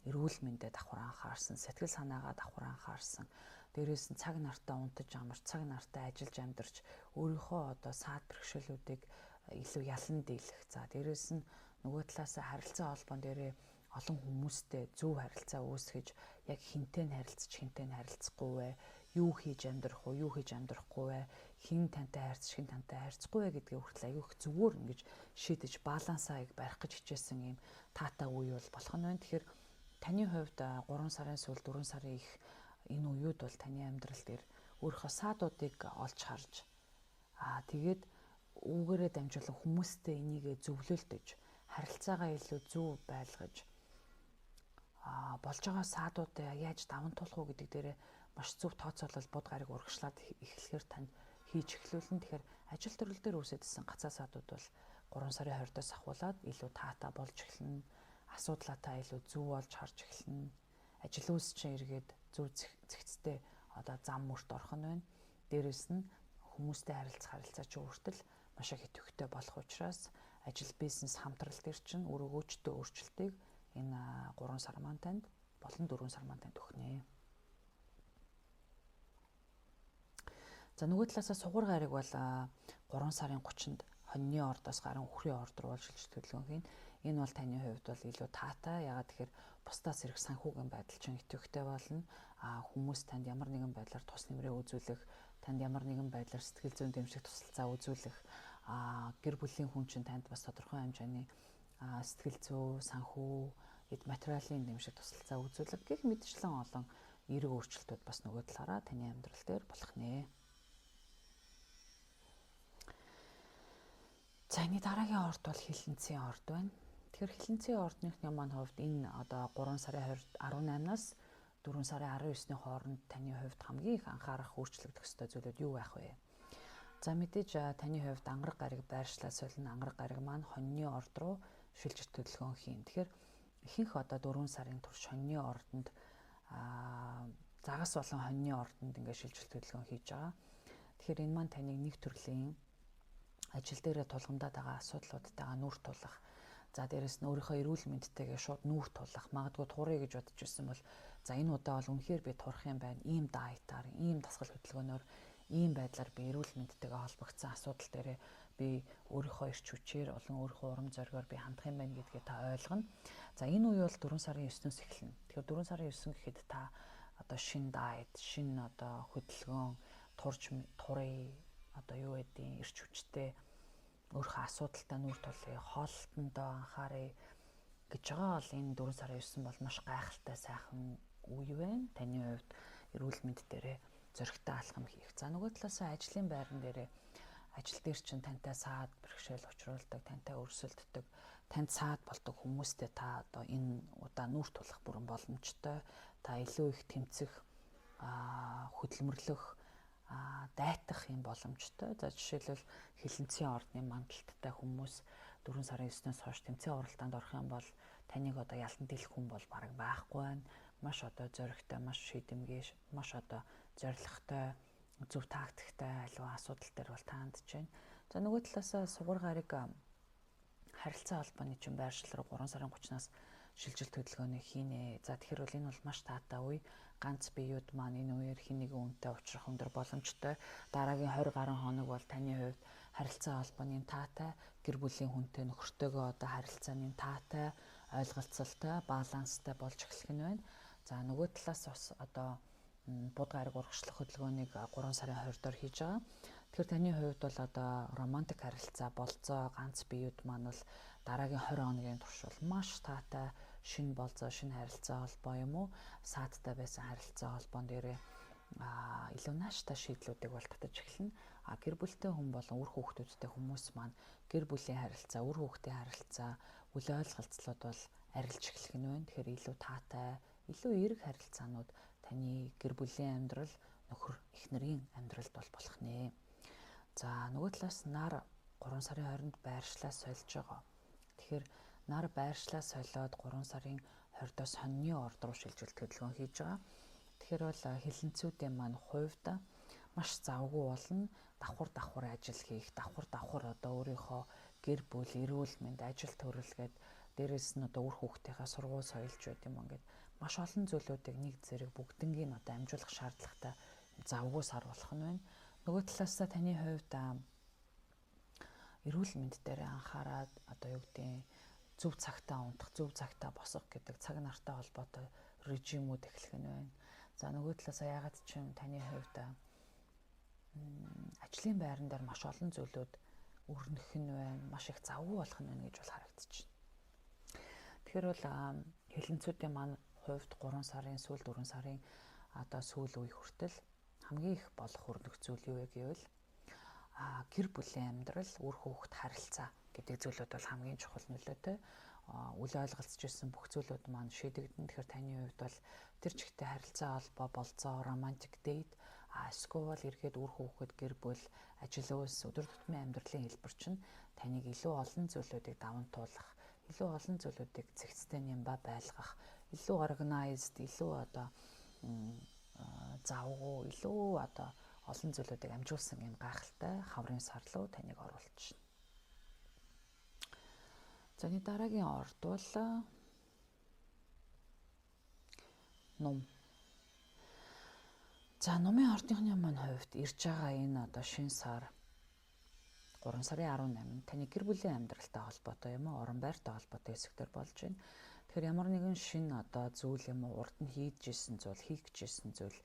эрүүл мэндэд давхар анхаарсан, сэтгэл санаагаа давхар анхаарсан. Дээрээс нь цаг нартаа унтаж амарч, цаг нартаа ажиллаж амьдарч өөрийнхөө одоо саад бэрхшээлүүдийг илүү ялан дийлэх. За дээрээс нь нөгөө талаас харилцаа холбоон дээрээ олон хүмүүстэй зөв харилцаа үүсгэж яг хинтээ харилцаж хинтээ харилцахгүй вэ? Юу хийж амьдрах вэ? Юу хийж амьдрахгүй вэ? Хин тантай харьцаж хин тантай харьцахгүй вэ гэдгийг хүртэл аюух зүгээр ингэж шийдэж балансаа барих гэж хичээсэн юм таатай үе бол болох нь байна. Тэгэхээр таны хувьд 3 сарын сүүл 4 сарын их энэ үеуд бол таны амьдрал дээр өөрийнхөө саадуудыг олж харж тэгээд үүгээрээ дамжуулан хүмүүстэй энийгээ зөвлөлдөж харилцаагаа илүү зөв байлгаж болж байгаа саадуудаа яаж даван туулах уу гэдэг дээрээ маш зөв тооцоолол бод гариг урагшлаад эхлэхээр танд хийж эхлүүлнэ. Тэгэхээр ажил төрөл дээр үүсэдсэн гацаа саадууд бол 3 сарын 20-оос ахуулаад илүү таатай болж эхэлнэ. Асуудлаа та илүү зөв олж харж эхэлнэ. Ажил үйлс чинь эргээд зөв зэгцтэй одоо зам мөрт орох нь байна. Дээрээс нь хүмүүстэй харилцаа чи хүртэл маш их идэвхтэй болох учраас ажил бизнес хамтрал дээр чинь өөрөөчтөө өөрчлөлтийг энэ 3 сар маань танд болон 4 сар маань танд өгнө. За нөгөө талаасаа сугуур гариг бол 3 сарын 30-нд хоньны ордоос гарын үхрийн орд руу шилжиж төлөвлөгөө хийн. Энэ бол таны хувьд бол илүү таатай. Ягаад тэгэхээр бусдаас ирэх санхүүгийн байдал чинь идэвхтэй болно. Хүмүүс танд ямар нэгэн байдлаар тус нэмрээ үзүүлэх, танд ямар нэгэн байдлаар сэтгэл зүйн дэмжлэг тусалцаа үзүүлэх, гэр бүлийн хүн чинь танд бас тодорхой хэмжээний сэтгэл зүй, санхүү, эд материалын дэмжлэг тусалцаа үзүүлэх гэх мэтчлэн олон эерэг өөрчлөлтүүд бас нөгөө талаараа таны амьдрал дээр болох нэ. За энэ дараагийн орд бол хилэнцгийн орд байна. Тэгэхээр хилэнцгийн ордныхны маань хувьд энэ одоо 3 сарын 18-наас 4 сарын 19-ний хооронд таны хувьд хамгийн их анхаарах өөрчлөгдөх ёстой зүйлүүд юу байх вэ? За мэдээж таны хувьд ангараг гариг байршлаа солино. Ангараг гариг маань хоньны орд руу шилжиж төлөвлөгөө хийн. Тэгэхээр ихэнх одоо 4 сарын турш хоньны ордонд загас болон хоньны ордонд ингээд шилжиж төлөвлөгөө хийж байгаа. Тэгэхээр энэ маань таныг нэг төрлийн ажил дээрээ тулгамдаад байгаа асуудлуудтайгаа нүүр тулах. За дээрэс нь өөрийнхөө эрүүл мэндтэйгээ шууд нүүр тулах. Магадгүй туурыг гэж бодож ирсэн бол за энэ удаа бол үнэхээр би турах юм байна. Ийм дайетаар, ийм дасгал хөдөлгөөнөөр, ийм байдлаар би эрүүл мэндтэйгээ холбогдсон асуудал дээрээ би өөрийнхөө эрч хүчээр болон өөрийнхөө урам зоригоор би хандах юм байна гэдгээ та ойлгоно. За энэ үе бол 4 сарын 9-өөс эхэлнэ. Тэгэхээр 4 сарын 9 гэхэд та одоо шин дайет, шин одоо хөдөлгөөн, турыг одоо юу гэдгийг эрч хүчтэй өөрийнхөө асуудалтай нүүр тулъя, хоолтондоо анхаарай гэж байгаа бол энэ 4 сарын 9 бол маш гайхалтай сайхан үе байна. Таны хувьд эрүүл мэнд дээрээ зөрөгтэй алхам хийх. За нөгөө талаасаа ажлын байран дээрээ ажил дээр чинь тантай саад бэрхшээл учруулдаг, тантай өрсөлддөг, танд саад болдог хүмүүстэй та одоо энэ удаа нүүр тулах бүрэн боломжтой. Та илүү их тэмцэх, хөдөлмөрлөх, дайтах юм боломжтой. За жишээлбэл хилэнцгийн ордны мандалттай хүмүүс 4 сарын 9-өөс хойш тэмцээн оролдоонд орох юм бол таныг одоо ялан дийлэх хүн бол бараг байхгүй байна. Маш одоо зоригтой, маш шийдэмгий, маш одоо зоригтой, зөв тактиктай аливаа асуудал дээр бол таандж байна. За нөгөө талаасаа сугар гариг харилцаа холбооны чинь байршил руу 3 сарын 30-наас шилжилт хөдөлгөөний хийнэ. За тэгэхээр бол энэ бол маш таатай үе. Ганц биеуд маань энэ үеэр хин нэгэн үнэтэй уулзах өндөр боломжтой. Дараагийн 20 гаруй хоног бол таны хувьд харилцаа холбооны таатай, гэр бүлийн хүнтэй нөхөртөөгөө одоо харилцааны таатай, ойлголцолтой, баланстай болж эхлэх нь байна. За нөгөө талаас бас одоо бууд гариг урагшлах хөдөлгөөнийг 3 сарын 20-доор хийж байгаа. Тэгэхээр таны хувьд бол одоо романтик харилцаа болцоо ганц биеуд маань бол дараагийн 20 хоногийн турш бол маш таатай шинэ болцоо, шинэ харилцаа холбоо юм уу? Саадтай байсан харилцаа холбоон дээрээ илүү нааштай шийдлүүдийг бол татаж эхэлнэ. Гэр бүлтэй хүн болон үр хүүхдүүдтэй хүмүүс маань гэр бүлийн харилцаа, үр хүүхдийн харилцаа, үл ойлголцлууд бол арилж эхлэх нь байна. Тэгэхээр илүү таатай, илүү эерэг харилцаанууд таны гэр бүлийн амьдрал, нөхөр эхнэрийн амьдралд бол болох нэ. За нөгөө талаас нар 3 сарын 20-нд байршлаа сольж байгаа. Тэгэхээр нар байршлаа солиод 3 сарын 20-оос хоньны орд руу шилжүүлэлт хөдөлгөөн хийж байгаа. Тэгэхээр бол хилэнцүүдийн маань хувьд маш завгүй болно. Давхар ажил хийх, давхар одоо өөрийнхөө гэр бүл, эрүүл мэнд, ажил төрөлгээд дээрэс нь одоо үр хүүхдийнхаа сургууль соёлж байт юм ингээд маш олон зүйлүүдийг нэг зэрэг бүгднийг одоо амжуулах шаардлагатай завгүй сар болох нь байна. Нөгөө талаасаа таны хувьд эрүүл мэнд дээр анхаарад одоо юу гэдгийг зөв цагтаа унтах, зөв цагтаа босох гэдэг цаг нартай холбоотой режимүүд эхлэх нь байна. За нөгөө талаасаа ягаад ч юм таны хувьд ажлын байран дээр маш олон зүйлүүд өрнөх нь байна, маш их завгүй болох нь байна гэж бол харагдаж байна. Тэгэхээр бол хилэнцүүдийн маань хувьд 3 сарын сүүл 4 сарын одоо сүүл үе хүртэл хамгийн их болох өрнөх зүйл юу вэ гэвэл гэр бүлийн амьдрал, үр хүүхэд харилцаа гэдэг зүйлүүд бол хамгийн чухал нөлөөтэй. Үл ойлголцож ирсэн бүх зүйлүүд маань шийдэгдэн. Тэгэхээр таны хувьд бол тэр чигтээ харилцаа холбоо, болцоо, романтик дейт, эсвэл эргээд үр хүүхэд, гэр бүл, ажил үйлс, өдөр тутмын амьдралын хэлбэр чинь таныг илүү олон зүйлүүдийг даван туулах, илүү олон зүйлүүдийг цэгцтэй нямба байлгах, илүү organized, илүү одоо завгүй, илүү одоо олон зүйлүүдийг амжуулсан юм гайхалтай хаврын сар руу таныг оруулж байна. За энэ дараагийн орд бол ном. За номын ордынхны маань хувьд ирж байгаа энэ одоо шинэ сар 3 сарын 18-нд таны гэр бүлийн амьдралтай холбоотой юм уу, орон байртай холбоотой хэсэгтэр болж байна. Тэгэхээр ямар нэгэн шинэ одоо зүйл юм уу, урд нь хийж исэн зүйл, хийх гэжсэн зүйл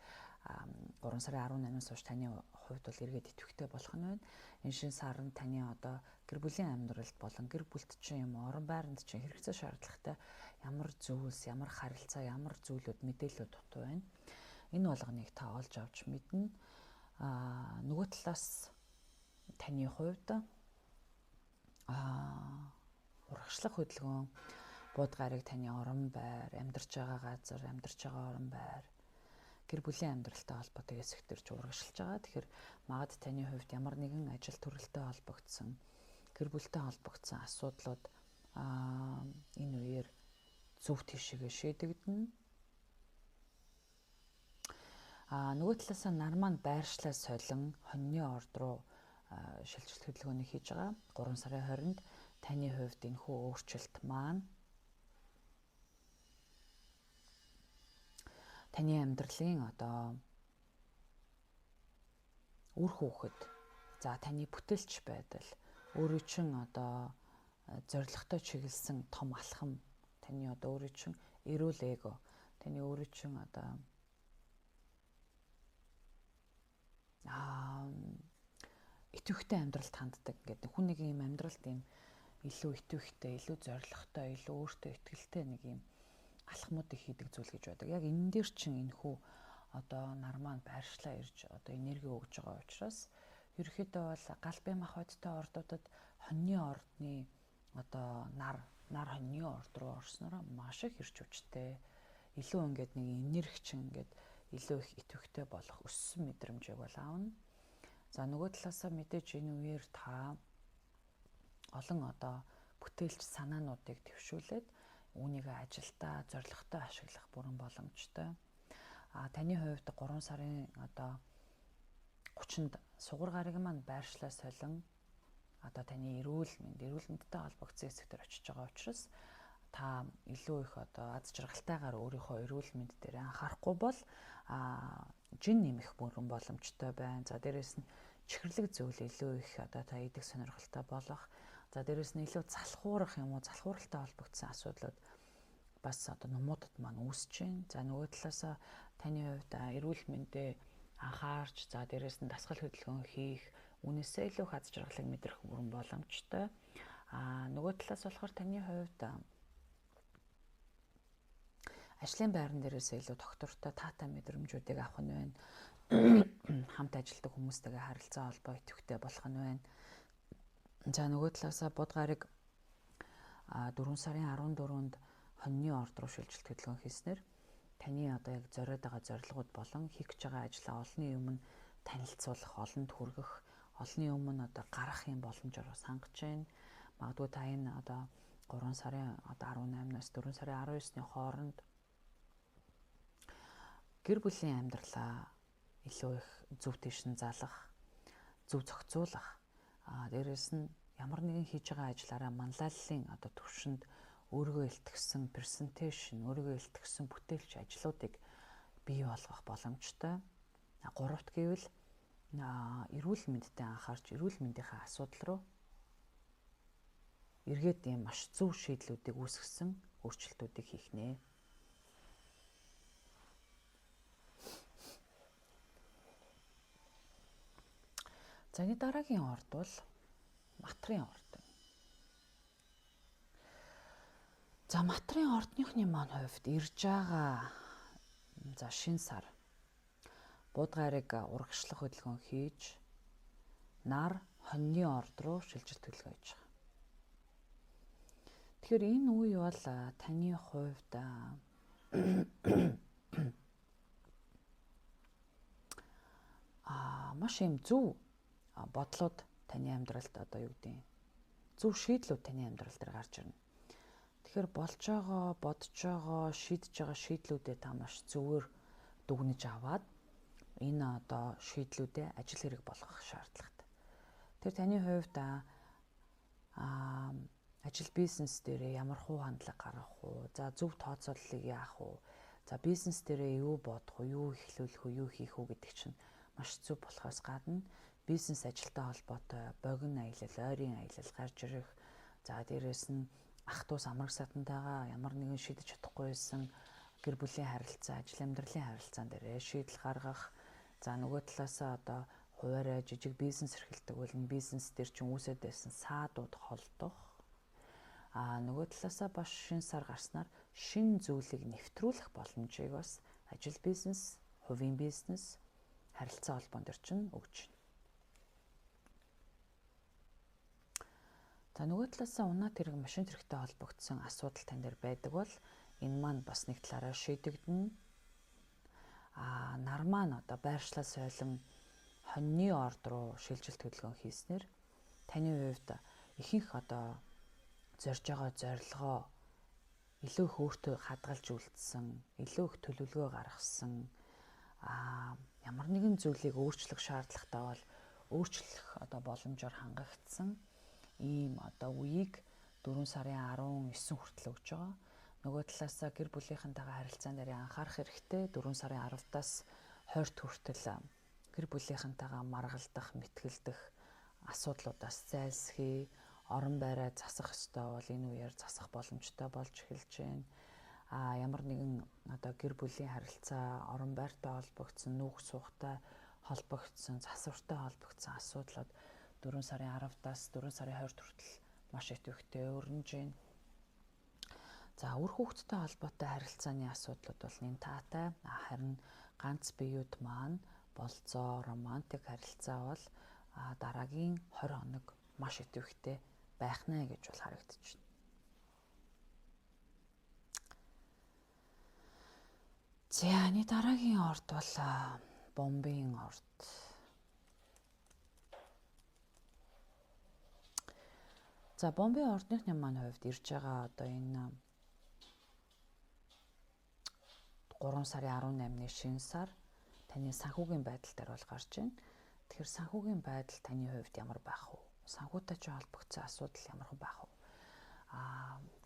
3 сарын 18-наас хойш таны хувьд бол эргээд идэвхтэй болох нь байна. Энэ шинэ сар нь таны одоо гэр бүлийн амьдралд болон гэр бүлт чинь юм орон байранд чинь хэрэгцээ шаардлагатай ямар зүйлс, ямар харилцаа, ямар зүйлүүд, мэдээлэлүүд дутуу байна. Энэ болгоныг та олж авч мэднэ. Нөгөө талаас таны хувьд урагшлах хөдөлгөөн, бууд гариг таны орон байр, амьдарч байгаа газар, амьдарч байгаа орон байр, гэр бүлийн амьдралтай холбоотой хэсэгтэрч урагшилж байгаа. Тэгэхээр магад таны хувьд ямар нэгэн ажил төрөлтэй холбогдсон, гэр бүлтэй холбогдсон асуудлууд энэ үеэр зөв тийшээгээ шийдэгдэнэ. Нөгөө талаас нар маань байршлаа солин хоньны орд руу шилжилт хөдөлгөөнийг хийж байгаа. 3 сарын 20-нд таны хувьд энэхүү өөрчлөлт маань таны амьдралын одоо үр хүүхэд, за таны бүтээлч байдал, өөрийн чинь одоо зорилготой чиглэсэн том алхам, таны одоо өөрийн чинь эрүүл эго, таны өөрийн чинь одоо идэвхтэй амьдралд ханддаг гэдэг хүн нэг юм амьдралд юм илүү идэвхтэй, илүү зорилготой, илүү өөртөө ихтэй нэг юм алхмуудыг хийдэг зүйл гэж байдаг. Яг энэ дээр чинь энэхүү одоо нар маань байршлаа ирж одоо энерги өгж байгаа учраас ерөөхдөө бол галбын махбодтой ордуудад хоньны ордны одоо нар хоньны орд руу орсноор маш их ирж хүчтэй, илүү ингээд нэг энергичин ингээд илүү их идэвхтэй болох өссөн мэдрэмжийг бол аавна. За нөгөө талаасаа мэдээж энэ үеэр та олон одоо бүтээлч санаануудыг төвшүүлээд үүнийгээ ажилдаа зорилготой ашиглах бүрэн боломжтой. Таны хувьд 3 сарын одоо 30-нд сугар гариг маань байршлаа солин одоо таны эрүүл мэндтэй холбогдсон хэсэгтэр очиж байгаа учраас та илүү их одоо аз жаргалтайгаар өөрийнхөө эрүүл мэнд дээр анхаарахгүй бол жин нэмэх бүрэн боломжтой байна. За дээрэс нь чихэрлэг зүйл илүү их одоо та идэх сонирхолтой болох. За дээрэс нь илүү залхуурах юм уу, залхууралтай холбогдсон асуудлууд бас одоо номуудад маань үүсэж байна. За нөгөө талаасаа таны хувьд эрүүл мэндэд анхаарч за дээрээс нь дасгал хөдөлгөөн хийх, үнэсээ илүү хаз жаргалыг мэдрэх бүрэн боломжтой. Нөгөө талаас болохоор таны хувьд ажлын байран дээрээс илүү доктортой таатай мэдрэмжүүдийг авах нь байна. Хамт ажилладаг хүмүүстэйгээ харилцаа холбоо идэвхтэй болох нь байна. За нөгөө талаасаа бод гараг 4 сарын 14-нд хоньны орд руу шилжилт хөдөлгөөн хийснээр таны одоо яг зориод байгаа зорилгууд болон хийх гэж байгаа ажлаа олонний өмнө танилцуулах, олонд хүргэх, олонний өмнө одоо гарах юм боломжоор сангаж байна. Магадгүй та энэ одоо 3 сарын одоо 18-наас 4 сарын 19-ны хооронд гэр бүлийн амьдралаа илүү их зөв тийшин залах, зөв зохицуулах, дээрээс нь ямар нэгэн хийж байгаа ажиллаараа манлайллын одоо төвшөнд өөрийгөө илтгэсэн презентацийн, өөрийгөө илтгэсэн бүтээлч ажлуудыг бий болгох боломжтой. Гуравт гэвэл эрүүл мэндэд анхаарч эрүүл мэндийнхээ асуудал руу эргээд ийм маш зөв шийдлүүдийг үүсгэсэн өөрчлөлтүүдийг хийх нэ. За энэ дараагийн орд бол матрын орд. За матрын ордныхны маань хувьд ирж байгаа за шинэ сар бууд гараг урагшлах хөдөлгөөн хийж нар хоньны орд руу шилжилт хөдөлгөөн хийж байгаа. Тэгэхээр энэ үе бол таны хувьд маш юм зөв бодлууд таны амьдралд одоо юу гэдэг зөв шийдлүүд таны амьдрал дээр гарч ирнэ. Тэгэхээр болж байгаа, бодож байгаа, шийдэж байгаа шийдлүүдээ та маш зөвөр дүгнэж аваад энэ одоо шийдлүүдээ ажил хэрэг болгох шаардлагатай. Тэр таны хувьд ажил бизнес дээрээ ямар хуу хандлага гаргах уу? За зөв тооцооллыг яах уу? За бизнес дээрээ юу бодох уу, юу эхлүүлэх үү, юу хийх үү гэдэг чинь маш зөв болохоос гадна бизнес ажилтай холбоотой богино аялал, ойрын аялал гарч ирэх. За дээрээс нь ах トゥ самраг сатантайгаа ямар нэгэн шийдэж чадахгүй байсан гэр бүлийн харилцаа, ажил амьдралын харилцаан дээр шийдэл гаргах. За нөгөө талаасаа одоо хуваарай жижиг бизнес эрхэлдэг бол энэ бизнес дээр чинь үүсэт байсан саадууд холдох. Нөгөө талаасаа бас шинэ сар гарснаар шинэ зүйлийг нэвтрүүлэх боломжийг бас ажил бизнес, хувийн бизнес, харилцаа холбоон дээр чинь өгч байна. За нөгөө талаасаа унаа тэрэг машин зэрэгтэй холбогдсон асуудал тань дээр байдаг бол энэ маань бас нэг талаараа шийдэгдэнэ. Нар маань одоо байршлаа сойлон хоньны орд руу шилжилт хөдөлгөөн хийснээр таны хувьд ихэнх одоо зорж байгаа зорилгоо илүү их өөртөө хадгалж үлдсэн, илүү их төлөвлөгөө гаргасан, ямар нэгэн зүйлийг өөрчлөх шаардлагатай бол өөрчлөх одоо боломжоор хангагдсан ийм одоо үеийг 4 сарын 19 хүртэл өгж байгаа. Нөгөө талаасаа гэр бүлийнхэнтэйгээ харилцаан дээр анхаарах хэрэгтэй. 4 сарын 10-аас 20 хүртэл гэр бүлийнхэнтэйгээ маргалдах, мэтгэлдэх асуудлуудаас зайлсхий, орон байраа засах ёстой бол энэ үеэр засах боломжтой болж эхэлж байна. Ямар нэгэн одоо гэр бүлийн харилцаа, орон байртай холбогдсон, нүүх сухтай холбогдсон, засвартай холбогдсон асуудлууд 4 сарын 10-аас 4 сарын 20 хүртэл маш идэвхтэй өрнөж байна. За үр хүүхдтэй холбоотой харилцааны асуудлууд бол нэн таатай. Харин ганц биеуд маань болцоо, романтик харилцаа бол дараагийн 20 хоног маш идэвхтэй байх нэ гэж бол харагдаж байна. За энэ дараагийн орд бол бомбын орд. За бомбын ордныхны маань хувьд ирж байгаа одоо энэ 3 сарын 18-ны шинэ сар таны санхүүгийн байдал дээр бол гарч байна. Тэгэхээр санхүүгийн байдал таны хувьд ямар байх вэ? Санхүүтэй ч холбогдсон асуудал ямар байх вэ?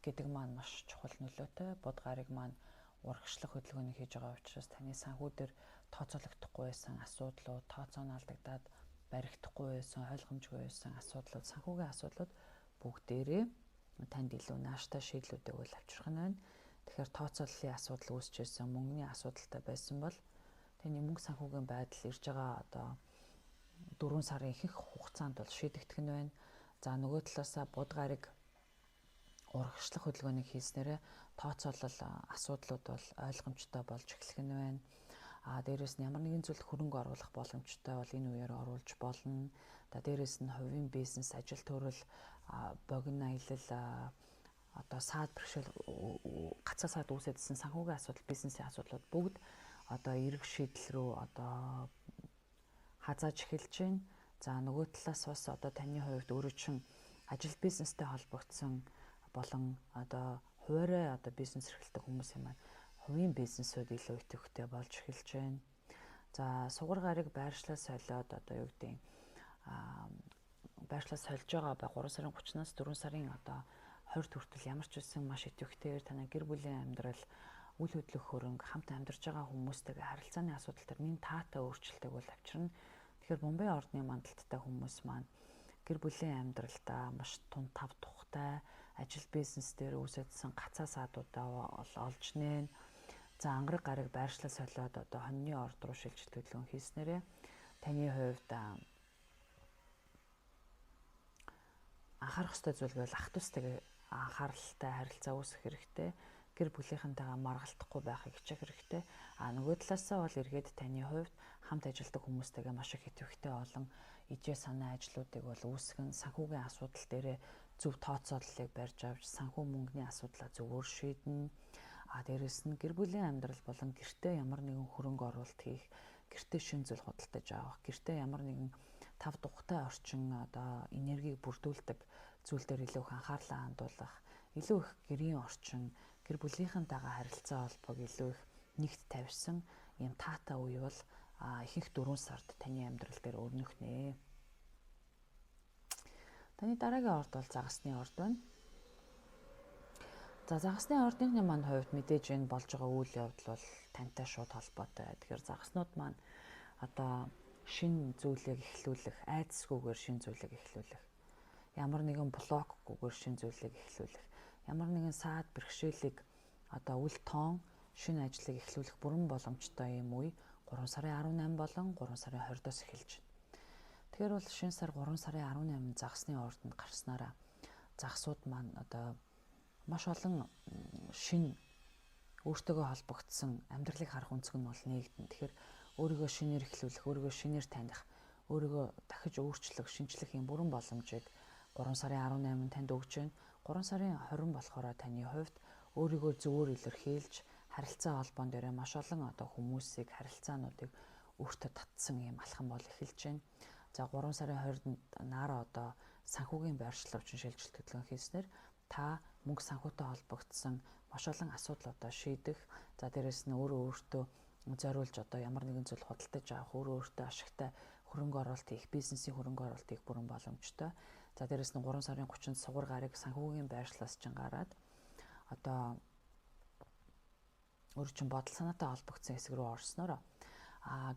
Гэдэг маань маш чухал нөлөөтэй. Бод гараг маань урагшлах хөдөлгөөнийг хийж байгаа учраас таны санхүү дээр тооцоологдохгүй байсан асуудлууд, тооцоо нь алдагдаад баригдахгүй байсан, ойлгомжгүй байсан асуудлууд, санхүүгийн асуудлууд бүгдээрээ танд илүү нааштай шийдлүүдийг үйл авчрах нь байна. Тэгэхээр тооцооллын асуудал үүсч ирсэн, мөнгөний асуудалтай байсан бол таны мөнгө санхүүгийн байдал ирж байгаа одоо 4 сарын ихэнх хугацаанд бол шийдэгдэх нь байна. За нөгөө талаасаа бод гариг урагшлах хөдөлгөөнийг хийснээрээ тооцоолол асуудлууд бол ойлгомжтой болж эхлэх нь байна. Дээрээс нь ямар нэгэн зүйл хөрөнгө оруулах боломжтой бол энэ үеэр оруулж болно. Дээрээс нь хувийн бизнес, ажил төрөл, богино аялал, одоо саад бэрхшээл, гацаа саад үүсэдсэн санхүүгийн асуудал, бизнесийн асуудлууд бүгд одоо эрг шийдэл рүү одоо хазааж эхэлж байна. За нөгөө талаас бас одоо таны хувьд өөрөө чин ажил бизнестэй холбогдсон болон одоо хуваарай одоо бизнес эрхэлдэг хүмүүсийн маань хувийн бизнесүүд илүү идэвхтэй болж эхэлж байна. За сугар гариг байршлаа солиод одоо юу гэдэг нь байршлаа сольж байгаа 3 сарын 30-наас 4 сарын одоо 20 хүртэл ямар ч үсэн маш идэвхтэйгээр танай гэр бүлийн амьдрал, үйл хөдлөх хөрөнгө, хамт амьдарч байгаа хүмүүстэйгээ харилцааны асуудал төр нэн таатай өөрчлөлтийг бол авчирна. Тэгэхээр Бомбей ордны мандалттай хүмүүс маань гэр бүлийн амьдралдаа маш тун тав тухтай ажил бизнес дээр үүсэдсэн гацаа саадуудаа олж нээн. За ангараг гараг байршлаа солиод одоо хоньны орд руу шилжилт хөдөлгөөн хийснээрээ таны хувьд анхаарах ёстой зүйл бол ах дүүстэйгээ анхааралтай харилцаа үүсгэх хэрэгтэй. Гэр бүлийнхэнтэйгээ маргалдахгүй байхыг хичээх хэрэгтэй. Нөгөө талаасаа бол эргээд таны хувьд хамт ажилладаг хүмүүстэйгээ маш их идэвхтэй олон ижээ санаа ажлуудыг бол үүсгэн санхүүгийн асуудал дээрээ зөв тооцооллыг барьж авч санхүү мөнгөний асуудлаа зөвөр шийднэ. Дээрээс нь гэр бүлийн амьдрал болон гэртээ ямар нэгэн хөрөнгө оруулалт хийх, гэртээ шин зүйл худалдаж авах, гэртээ ямар нэгэн тав тухтай орчин одоо энергийг бүрдүүлдэг зүйл дээр илүү их анхаарлаа хандуулах, илүү их гэрийн орчин, гэр бүлийнхэнтэйгээ харилцаа холбоог илүү их нэгт тавьсан ийм таатай үе бол ихэнх 4 сард таны амьдрал дээр өрнөх нэ. Таны дараагийн орд бол загасны орд байна. За загасны ордынхны маань хувьд мэдээж энэ болж байгаа үйл явдал бол тантай шууд холбоотой. Тэгэхээр загаснууд маань одоо шин зүйлийг эхлүүлэх, айдасгүйгээр шин зүйлийг эхлүүлэх, ямар нэгэн блокгүйгээр шин зүйлийг эхлүүлэх, ямар нэгэн саад бэрхшээлийг одоо үл тоон шинэ ажлыг эхлүүлэх бүрэн боломжтой юм үе 3 сарын 18 болон 3 сарын 20-оос эхэлж байна. Тэгэхээр бол шинэ сар 3 сарын 18 загасны ордонд гарснараа загсууд маань одоо маш олон шинэ өөртөөгөө холбогдсон амьдралыг харах өнцөг нь бол нэгдэн. Тэгэхээр өөрийгөө шинээр эхлүүлэх, өөрийгөө шинээр таних, өөрийгөө дахиж өөрчлөх, шинжлэх юм бүрэн боломжийг 3 сарын 18-нд танд өгж байна. 3 сарын 20 болохоор таны хувьд өөрийгөө зөвөр илэрхийлж харилцаа холбоон дээр маш олон одоо хүмүүсийг, харилцаануудыг өөртөө татсан юм алхам бол эхэлж байна. За 3 сарын 20-нд наараа одоо санхүүгийн байршлавчин шилжилт хөдөлгөөн хийснээр та мөнгө санхүүтэй холбогдсон маш олон асуудлуудаа шийдэх, за дээрэс нь өөртөө зориулж одоо ямар нэгэн зүйл худалдаж авах, өөртөө ашигтай хөрөнгө оруулалт хийх, бизнесийн хөрөнгө оруулалт хийх бүрэн боломжтой. За дээрэс нь 3 сарын 30-нд сугар гарыг санхүүгийн байршлаас чинь гараад одоо өөр чин бодол санаатай холбогдсон хэсэг рүү орсноор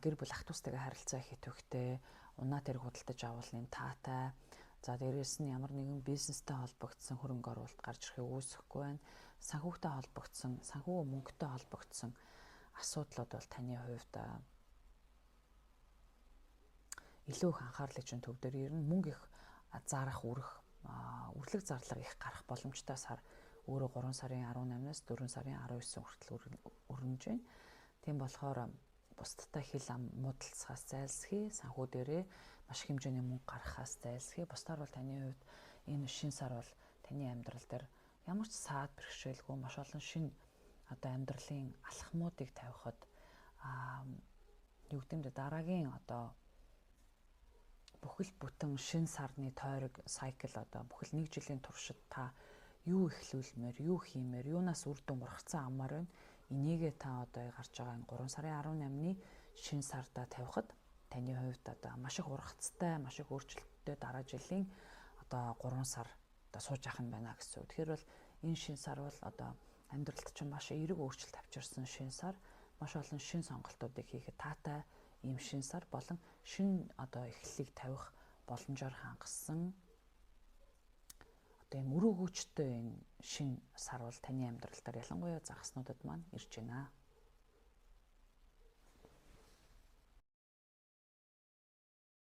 гэр бүл ах дүүстэйгээ харилцаа их идэвхтэй, унаа тэрэг худалдаж авалны таатай. За дээрээс нь ямар нэгэн бизнестэй холбогдсон хөрөнгө оруулалт гарч ирэхээ үүсэхгүй байна. Санхүүгтэй холбогдсон, санхүү мөнгөтэй холбогдсон асуудлууд бол таны хувьд илүү их анхаарлыг чинь төвдөр ирнэ. Мөнгө их зарах, үрлэг зарлага их гарах боломжтой сар өөрөө 3 сарын 18-наас 4 сарын 19 хүртэл өрнөж байна. Тийм болохоор бусдтай хил ам муудалцахаас зайлсхий, санхүү дээрээ маш их хэмжээний мөнгө гаргахаас зайлсхий. Бусдаар бол таны хувьд энэ шин сар бол таны амьдрал дээр ямар ч саад бэрхшээлгүй маш олон шин одоо амьдралын алхмуудыг тавихад юу гэмдэ дараагийн одоо бүхэл бүтэн шин сарны тойрог сайкл одоо бүхэл 1 жилийн туршид та юу эхлүүлмээр, юу хиймээр, юунаас үр дүн ургацсан амаар байна. Энийгээ та одоо гарч байгаа энэ 3 сарын 18-ны шин сарда тавихад таны хувьд одоо маш их ургацтай, маш их өөрчлөлттэй дараа жилийн одоо 3 сар одоо сууж явах юм байна гэсэн үг. Тэгэхээр бол энэ шин сар бол одоо амьдралд чинь маш эерэг өөрчлөлт авчирсан шин сар, маш олон шин сонголтуудыг хийхэд таатай ийм шин сар болон шин одоо эхлэлийг тавих боломжоор хангасан одоо юм өрөөгөөчтэй энэ шинэ сар бол таны амьдрал дээр ялангуяа загснуудад маань ирж байна.